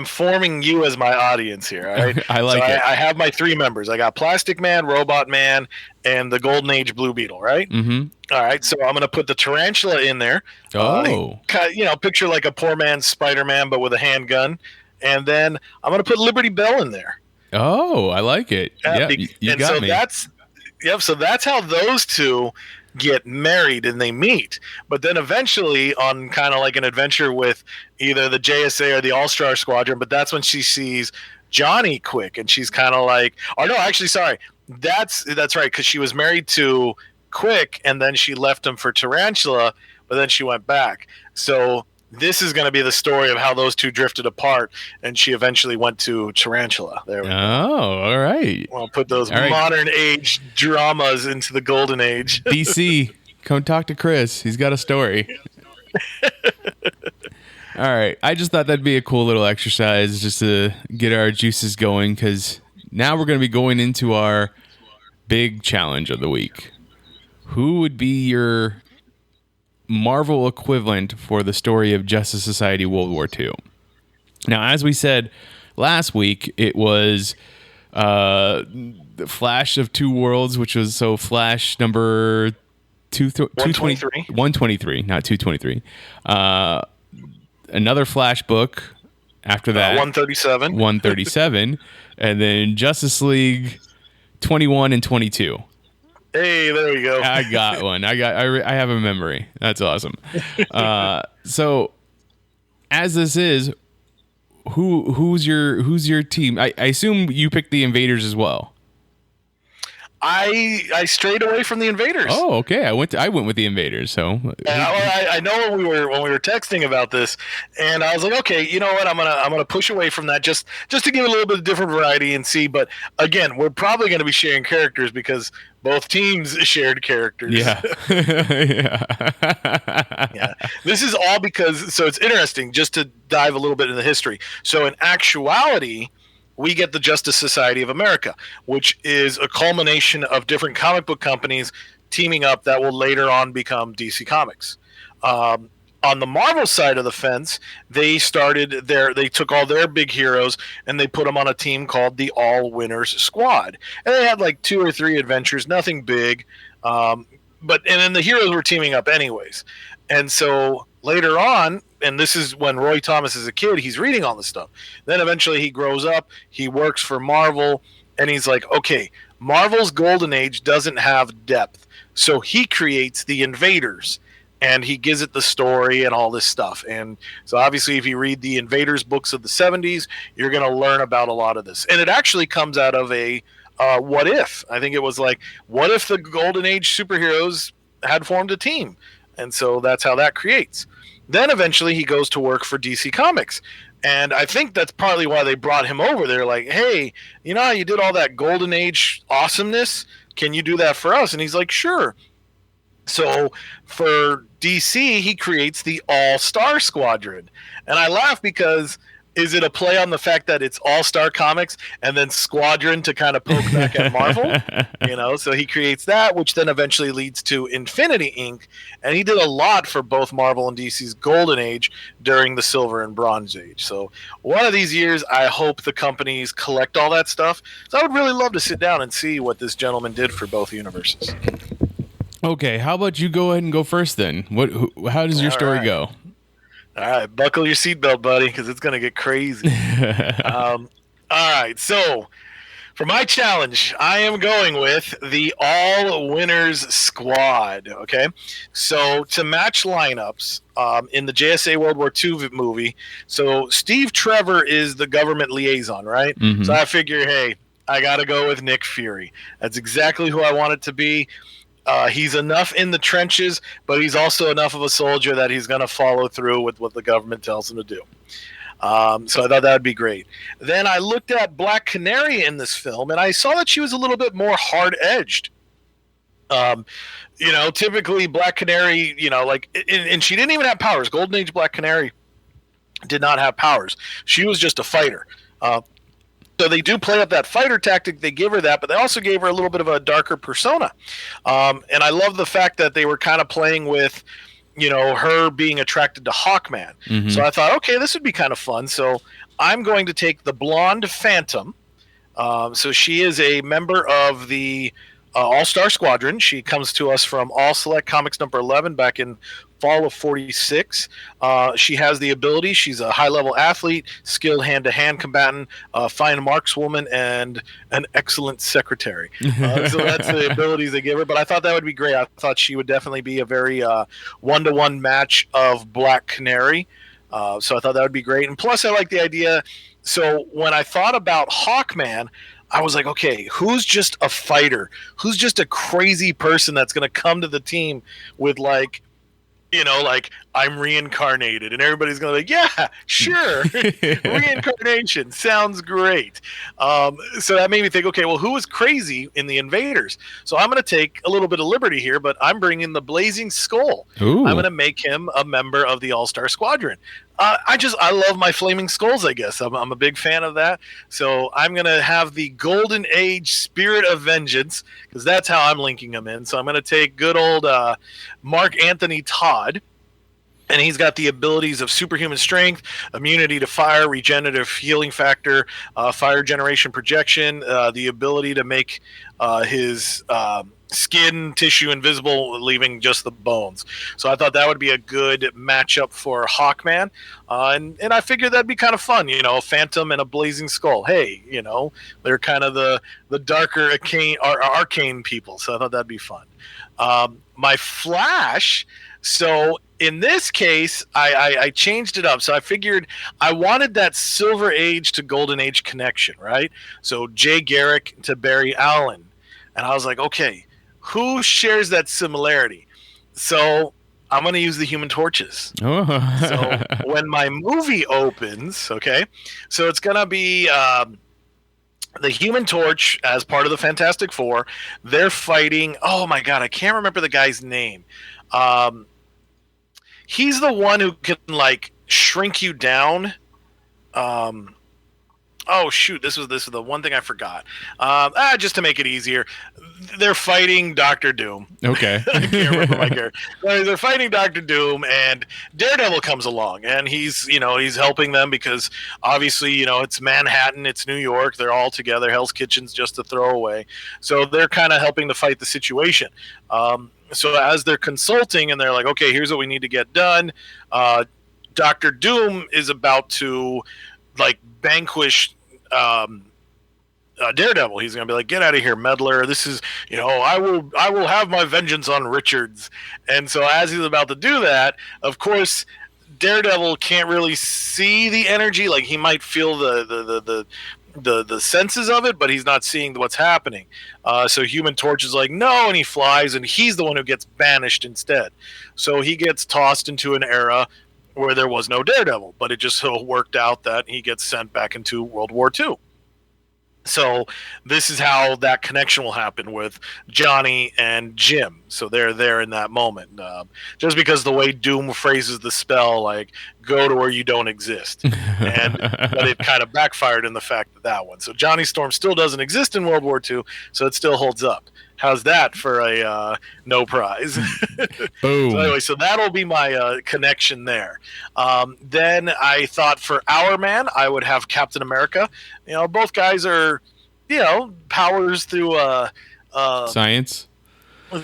forming you as my audience here. All right, I like it. I have my 3 members. I got Plastic Man, Robot Man, and the Golden Age Blue Beetle. Right. Mm-hmm. All right, so I'm gonna put the Tarantula in there. Oh. Picture like a poor man's Spider-Man, but with a handgun, and then I'm gonna put Liberty Bell in there. Oh, I like it. Yeah, you got me. So that's how those two get married and they meet. But then eventually on kind of like an adventure with either the JSA or the All-Star Squadron, but that's when she sees Johnny Quick and she's kind of like, oh no, actually, sorry. That's right, because she was married to Quick and then she left him for Tarantula, but then she went back. So this is going to be the story of how those two drifted apart, and she eventually went to Tarantula. There we go. Oh, all right. We'll put those modern age dramas into the golden age. DC, come talk to Chris. He's got a story. All right. I just thought that'd be a cool little exercise just to get our juices going, because now we're going to be going into our big challenge of the week. Who would be your Marvel equivalent for the story of Justice Society World War II? Now, as we said last week, it was the Flash of Two Worlds, which was Flash number 123, not 223. Another Flash book after that, 137, and then Justice League 21 and 22. Hey, there we go. I got one. I have a memory. That's awesome. So, as this is, who's your team? I assume you picked the Invaders as well. I strayed away from the Invaders. Oh, okay. I went with the Invaders. So I know when we were texting about this, and I was like, okay, you know what? I'm gonna push away from that just to give it a little bit of different variety and see. But again, we're probably going to be sharing characters because both teams shared characters. Yeah. Yeah. This is all because, so it's interesting just to dive a little bit into the history. So in actuality, we get the Justice Society of America, which is a culmination of different comic book companies teaming up that will later on become DC Comics. On the Marvel side of the fence, they took all their big heroes and they put them on a team called the All Winners Squad, and they had like 2 or 3 adventures, nothing big, and then the heroes were teaming up anyways, and so later on, and this is when Roy Thomas is a kid, he's reading all this stuff. Then eventually he grows up, he works for Marvel, and he's like, okay, Marvel's Golden Age doesn't have depth, so he creates the Invaders. And he gives it the story and all this stuff. And so obviously if you read the Invaders books of the 70s, you're going to learn about a lot of this. And it actually comes out of a what if. I think it was like, what if the Golden Age superheroes had formed a team? And so that's how that creates. Then eventually he goes to work for DC Comics. And I think that's partly why they brought him over. They're like, hey, you know how you did all that Golden Age awesomeness? Can you do that for us? And he's like, sure. So for DC, he creates the All-Star Squadron. And I laugh because is it a play on the fact that it's All-Star Comics and then Squadron to kind of poke back at Marvel? So he creates that, which then eventually leads to Infinity Inc. And he did a lot for both Marvel and DC's Golden Age during the Silver and Bronze Age. So one of these years, I hope the companies collect all that stuff. So I would really love to sit down and see what this gentleman did for both universes. Okay, how about you go ahead and go first then? How does your story go? All right, buckle your seatbelt, buddy, because it's going to get crazy. All right, so for my challenge, I am going with the All Winners Squad, okay? So to match lineups in the JSA World War II movie, so Steve Trevor is the government liaison, right? Mm-hmm. So I figure, hey, I got to go with Nick Fury. That's exactly who I want it to be. He's enough in the trenches, but he's also enough of a soldier that he's going to follow through with what the government tells him to do. So I thought that would be great. Then I looked at Black Canary in this film, and I saw that she was a little bit more hard-edged. Typically Black Canary, and she didn't even have powers. Golden Age Black Canary did not have powers. She was just a fighter. So they do play up that fighter tactic. They give her that, but they also gave her a little bit of a darker persona. And I love the fact that they were kind of playing with, her being attracted to Hawkman. Mm-hmm. So I thought, okay, this would be kind of fun. So I'm going to take the Blonde Phantom. So she is a member of the All-Star Squadron. She comes to us from All Select Comics number 11 back in fall of 46. She has the ability. She's a high-level athlete, skilled hand-to-hand combatant, fine markswoman, and an excellent secretary. So that's the abilities they give her. But I thought that would be great. I thought she would definitely be a very one-to-one match of Black Canary. So I thought that would be great. And plus, I like the idea. So when I thought about Hawkman, I was like, okay, who's just a fighter? Who's just a crazy person that's going to come to the team with I'm reincarnated, and everybody's going to be like, yeah, sure. Reincarnation sounds great. So that made me think, okay, well, who was crazy in the Invaders? So I'm going to take a little bit of liberty here, but I'm bringing the Blazing Skull. Ooh. I'm going to make him a member of the All-Star Squadron. I love my flaming skulls, I guess. I'm a big fan of that. So I'm going to have the Golden Age Spirit of Vengeance, because that's how I'm linking them in. So I'm going to take good old Mark Anthony Todd, and he's got the abilities of superhuman strength, immunity to fire, regenerative healing factor, fire generation projection, the ability to make his skin tissue invisible, leaving just the bones. So I thought that would be a good matchup for Hawkman. And I figured that'd be kind of fun, a Phantom and a Blazing Skull. Hey, they're kind of the darker arcane people. So I thought that'd be fun. My Flash, so in this case, I changed it up. So I figured I wanted that Silver Age to Golden Age connection, right? So Jay Garrick to Barry Allen. And I was like, okay, who shares that similarity? So I'm going to use the Human Torches. Oh. So when my movie opens, okay, so it's going to be the Human Torch as part of the Fantastic Four. They're fighting, oh my God, I can't remember the guy's name. He's the one who can, shrink you down. Oh shoot! This was the one thing I forgot. Just to make it easier, they're fighting Doctor Doom. Okay. I can't remember my character. They're fighting Doctor Doom, and Daredevil comes along, and he's helping them because obviously it's Manhattan, it's New York, they're all together. Hell's Kitchen's just a throwaway, so they're kind of helping to fight the situation. So as they're consulting, and they're like, okay, here's what we need to get done. Doctor Doom is about to vanquish Daredevil. He's gonna be like, get out of here, meddler. This is, I will have my vengeance on Richards. And so as he's about to do that, of course, Daredevil can't really see the energy. Like, he might feel the senses of it, but he's not seeing what's happening. So Human Torch is like, no, and he flies, and he's the one who gets banished instead. So he gets tossed into an era where there was no Daredevil, but it just so worked out that he gets sent back into World War II. So this is how that connection will happen with Johnny and Jim. So they're there in that moment. Just because the way Doom phrases the spell, like, go to where you don't exist. But it kind of backfired in the fact that one. So Johnny Storm still doesn't exist in World War II, so it still holds up. How's that for a no prize? Boom. So anyway, so that'll be my connection there. Then I thought for Our Man, I would have Captain America. Both guys are, powers through Science.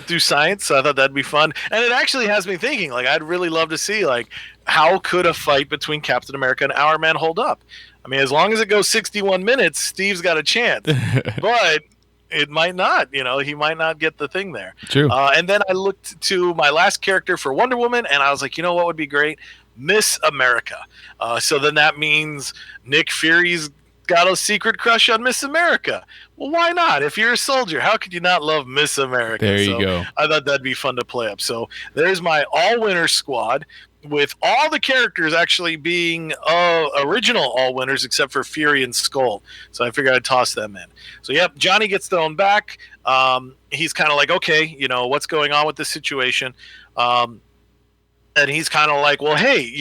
Through science. So I thought that'd be fun. And it actually has me thinking, like, I'd really love to see, like, how could a fight between Captain America and Our Man hold up? I mean, as long as it goes 61 minutes, Steve's got a chance. But it might not, he might not get the thing there. True. And then I looked to my last character for Wonder Woman, and I was like, what would be great? Miss America. So then that means Nick Fury's got a secret crush on Miss America. Well, why not? If you're a soldier, how could you not love Miss America? There you go. I thought that'd be fun to play up. So there's my all-winner squad, with all the characters actually being original all-winners except for Fury and Skull. So I figured I'd toss them in. So, yep, Johnny gets thrown back. He's kind of like, okay, what's going on with this situation? And he's kind of like, well, hey,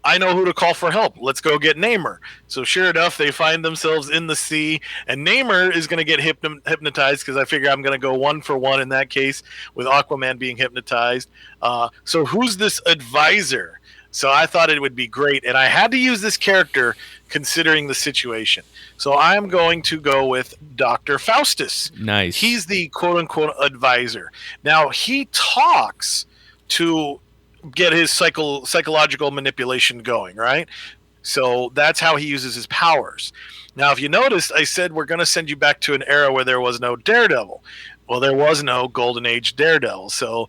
I know who to call for help. Let's go get Namor. So sure enough, they find themselves in the sea, and Namor is going to get hypnotized, because I figure I'm going to go 1-for-1 in that case with Aquaman being hypnotized. So who's this advisor? So I thought it would be great, and I had to use this character considering the situation. So I'm going to go with Dr. Faustus. Nice. He's the quote-unquote advisor. Now, he talks to get his psychological manipulation going, right? So that's how he uses his powers. Now, if you noticed, I said we're going to send you back to an era where there was no Daredevil. Well, there was no Golden Age Daredevil. So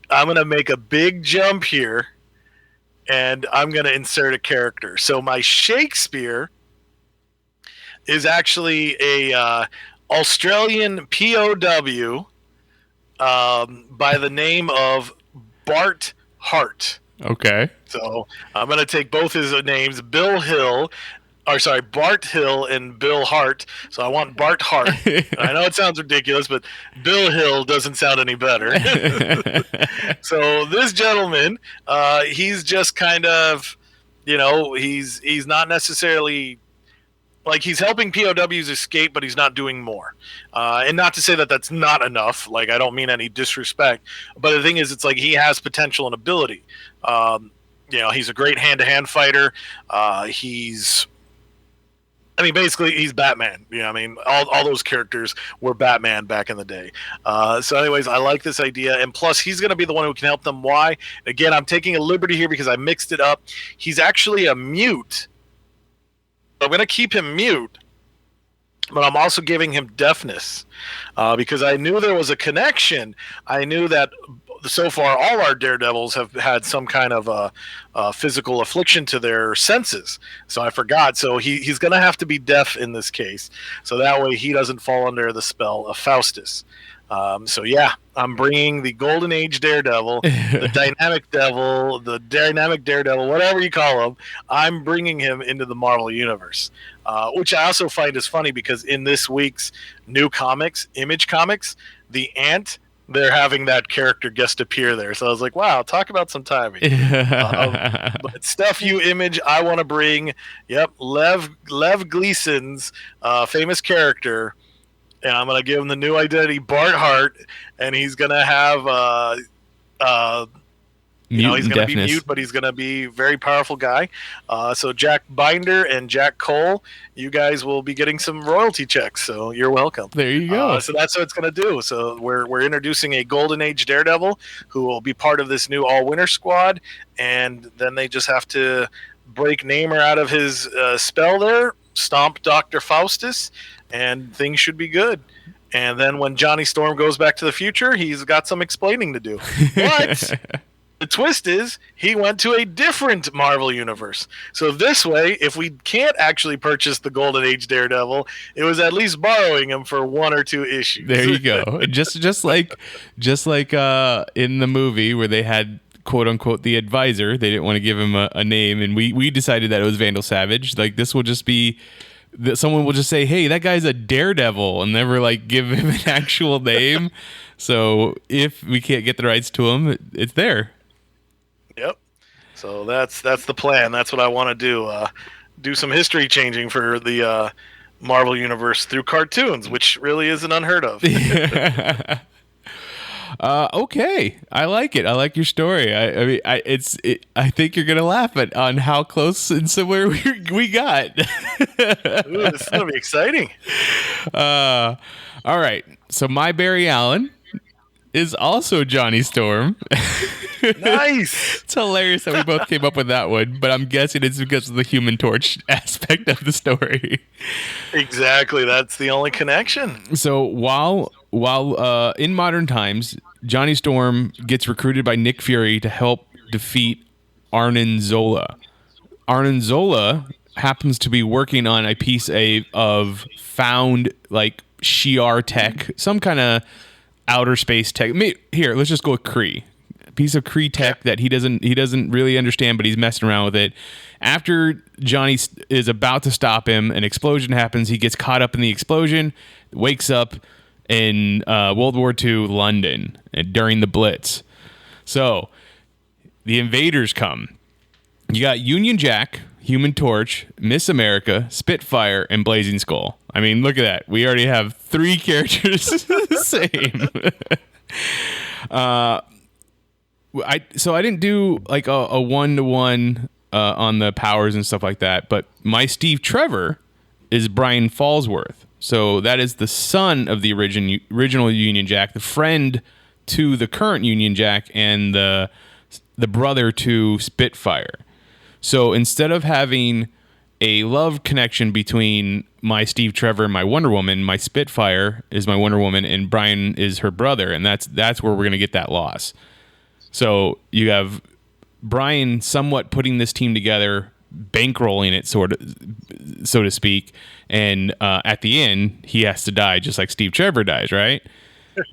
I'm going to make a big jump here, and I'm going to insert a character. So my Shakespeare is actually a Australian POW by the name of Bart Hart. Okay. So I'm going to take both his names, Bart Hill and Bill Hart. So I want Bart Hart. I know it sounds ridiculous, but Bill Hill doesn't sound any better. So this gentleman, he's just kind of, he's not necessarily, like, he's helping POWs escape, but he's not doing more. And not to say that that's not enough. Like, I don't mean any disrespect. But the thing is, it's like he has potential and ability. He's a great hand-to-hand fighter. Basically, he's Batman. All those characters were Batman back in the day. So anyways, I like this idea. And plus, he's going to be the one who can help them. Why? Again, I'm taking a liberty here because I mixed it up. He's actually a mute. I'm going to keep him mute, but I'm also giving him deafness because I knew there was a connection. I knew that so far all our Daredevils have had some kind of a physical affliction to their senses. So I forgot. So he's going to have to be deaf in this case. So that way he doesn't fall under the spell of Faustus. So yeah, I'm bringing the Golden Age Daredevil, the Dynamic Daredevil, whatever you call him. I'm bringing him into the Marvel Universe, which I also find is funny because in this week's new comics, Image Comics, the Ant they're having that character guest appear there. So I was like, wow, talk about some timing. But stuff you image, I want to bring. Yep, Lev Gleason's famous character, and I'm gonna give him the new identity, Bart Hart, and he's gonna have he's going to be mute, but he's going to be a very powerful guy. So Jack Binder and Jack Cole, you guys will be getting some royalty checks. So you're welcome. There you go. So that's what it's going to do. So we're introducing a Golden Age Daredevil who will be part of this new all-winter squad, and then they just have to break Namor out of his spell there, stomp Dr. Faustus, and things should be good. And then when Johnny Storm goes back to the future, he's got some explaining to do. But the twist is he went to a different Marvel universe. So this way, if we can't actually purchase the Golden Age Daredevil, it was at least borrowing him for 1 or 2 issues. There you go. just like in the movie where they had quote unquote the advisor, they didn't want to give him a name, and we decided that it was Vandal Savage. Like this will just be that someone will just say, "Hey, that guy's a daredevil," and never like give him an actual name. So if we can't get the rights to him, it's there. Yep. So that's the plan. That's what I want to do. Do some history changing for the Marvel universe through cartoons, which really isn't unheard of. Okay, I like it. I like your story. I think you're gonna laugh on how close and similar we got. Ooh, this is gonna be exciting. All right. So my Barry Allen is also Johnny Storm. Nice. It's hilarious that we both came up with that one, but I'm guessing it's because of the Human Torch aspect of the story. Exactly. That's the only connection. So while in modern times, Johnny Storm gets recruited by Nick Fury to help defeat Arnim Zola. Arnim Zola happens to be working on a piece of found like Shi'ar tech, some kind of outer space tech. Here, let's just go with Kree. Piece of Kree tech that he doesn't really understand, but he's messing around with it. After Johnny is about to stop him, an explosion happens. He gets caught up in the explosion, wakes up in World War II London during the Blitz. So the invaders come. You got Union Jack, Human Torch, Miss America, Spitfire, and Blazing Skull. I mean, look at that. We already have 3 characters the same. So I didn't do like a 1-to-1 on the powers and stuff like that, but my Steve Trevor is Brian Fallsworth. So that is the son of the original Union Jack, the friend to the current Union Jack, and the brother to Spitfire. So instead of having a love connection between my Steve Trevor and my Wonder Woman, my Spitfire is my Wonder Woman, and Brian is her brother, and that's where we're going to get that loss. So you have Brian somewhat putting this team together, bankrolling it, sort of, so to speak, and at the end he has to die, just like Steve Trevor dies, right?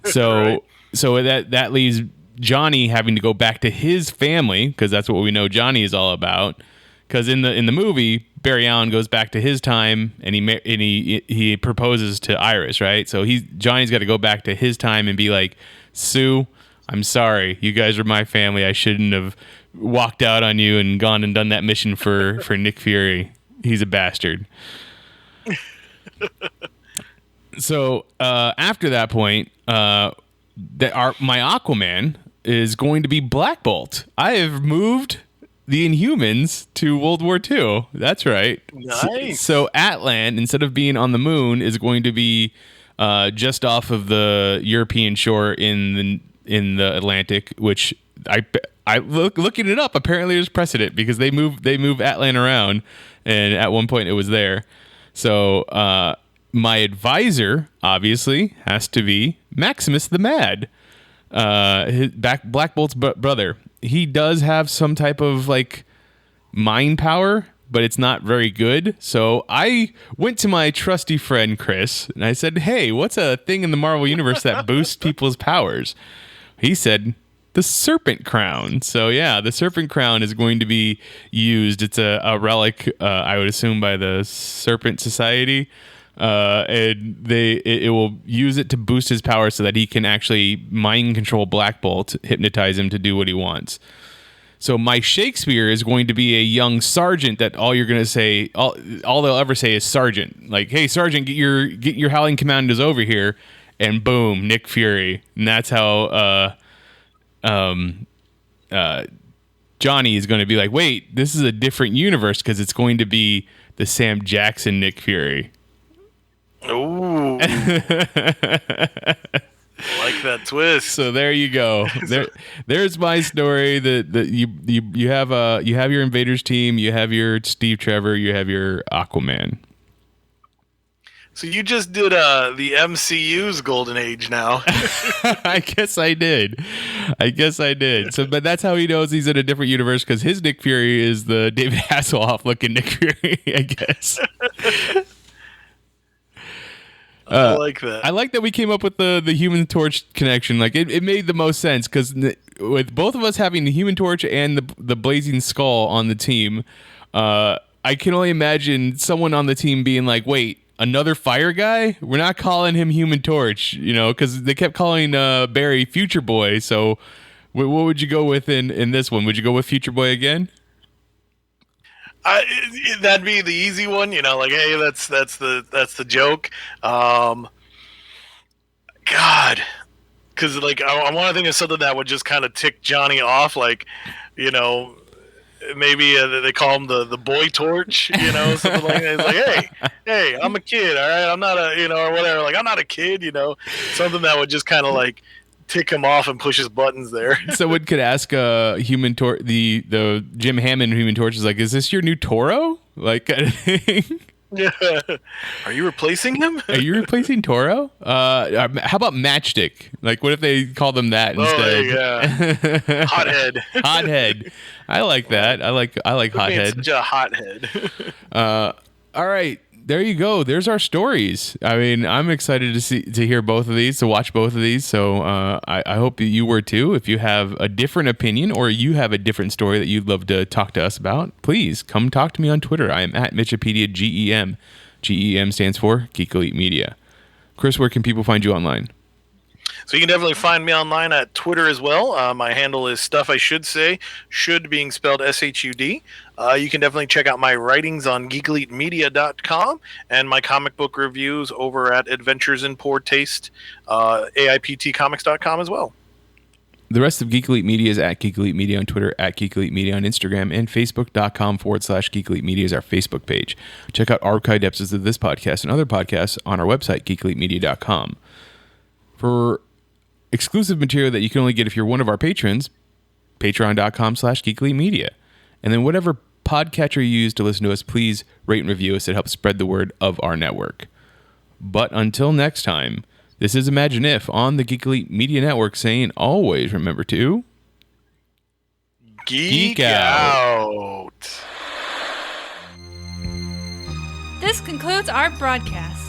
So Right. So that leaves Johnny having to go back to his family, because that's what we know Johnny is all about. Because in the movie, Barry Allen goes back to his time, and he proposes to Iris, right? So Johnny's got to go back to his time and be like, Sue, I'm sorry. You guys are my family. I shouldn't have walked out on you and gone and done that mission for Nick Fury. He's a bastard. So after that point, my Aquaman is going to be Black Bolt. I have moved the Inhumans to World War II. That's right. Nice. So Atlan, instead of being on the moon, is going to be just off of the European shore in the Atlantic, which I looking it up. Apparently, there's precedent because they move Atlan around, and at one point it was there. So my advisor obviously has to be Maximus the Mad, Black Bolt's brother. He does have some type of like mind power, but it's not very good. So I went to my trusty friend Chris and I said, "Hey, what's a thing in the Marvel universe that boosts people's powers?" He said, the Serpent Crown. So yeah, the Serpent Crown is going to be used. It's a relic, I would assume, by the Serpent Society. and it will use it to boost his power so that he can actually mind control Black Bolt, hypnotize him to do what he wants. So my Shakespeare is going to be a young sergeant that all you're going to say, all they'll ever say is sergeant. Like, hey, sergeant, get your Howling Commandos over here. And boom, Nick Fury. And that's how Johnny is going to be like, wait, this is a different universe because it's going to be the Sam Jackson Nick Fury. Ooh. Like that twist. So there you go. There's my story. That you have your Invaders team, you have your Steve Trevor, you have your Aquaman. So you just did the MCU's golden age now. I guess I did. So, but that's how he knows he's in a different universe because his Nick Fury is the David Hasselhoff looking Nick Fury, I guess. I like that. I like that we came up with the Human Torch connection. Like it made the most sense because with both of us having the Human Torch and the Blazing Skull on the team, I can only imagine someone on the team being like, "Wait, another fire guy? We're not calling him Human Torch, because they kept calling Barry Future Boy. So, what would you go with in this one? Would you go with Future Boy again?" That'd be the easy one, like, hey, that's the joke. God, because like I want to think of something that would just kind of tick Johnny off, like, maybe they call him the boy torch, something like that. It's like, hey, I'm a kid, all right, I'm not or whatever. Like, I'm not a kid, something that would just kind of like tick him off and push his buttons there. Someone could ask Human Torch, the Jim Hammond Human Torch is like, is this your new Toro? Like, kind of thing. Yeah. Are you replacing him? Are you replacing Toro? How about Matchstick? Like, what if they call them that instead? Oh, yeah. Hothead. Hothead. I like that. I like Hothead. Such a hothead. All right. There you go. There's our stories. I mean, I'm excited to hear both of these, to watch both of these. So I hope that you were too. If you have a different opinion or you have a different story that you'd love to talk to us about, please come talk to me on Twitter. I am at Mitchipedia GEM. GEM stands for Geek Elite Media. Chris, where can people find you online? So you can definitely find me online at Twitter as well. My handle is Stuff I Should Say, should being spelled SHUD. You can definitely check out my writings on geekelitemedia.com and my comic book reviews over at Adventures in Poor Taste, AIPTcomics.com as well. The rest of Geek Elite Media is at Geek Elite Media on Twitter, at Geek Elite Media on Instagram, and Facebook.com/Geek Elite Media is our Facebook page. Check out archived episodes of this podcast and other podcasts on our website, geekelitemedia.com. For exclusive material that you can only get if you're one of our patrons, patreon.com/geekelitemedia. And then whatever podcatcher you use to listen to us, please rate and review us. It helps spread the word of our network. But until next time, this is Imagine If on the Geek Elite Media Network saying always remember to Geek out. This concludes our broadcast.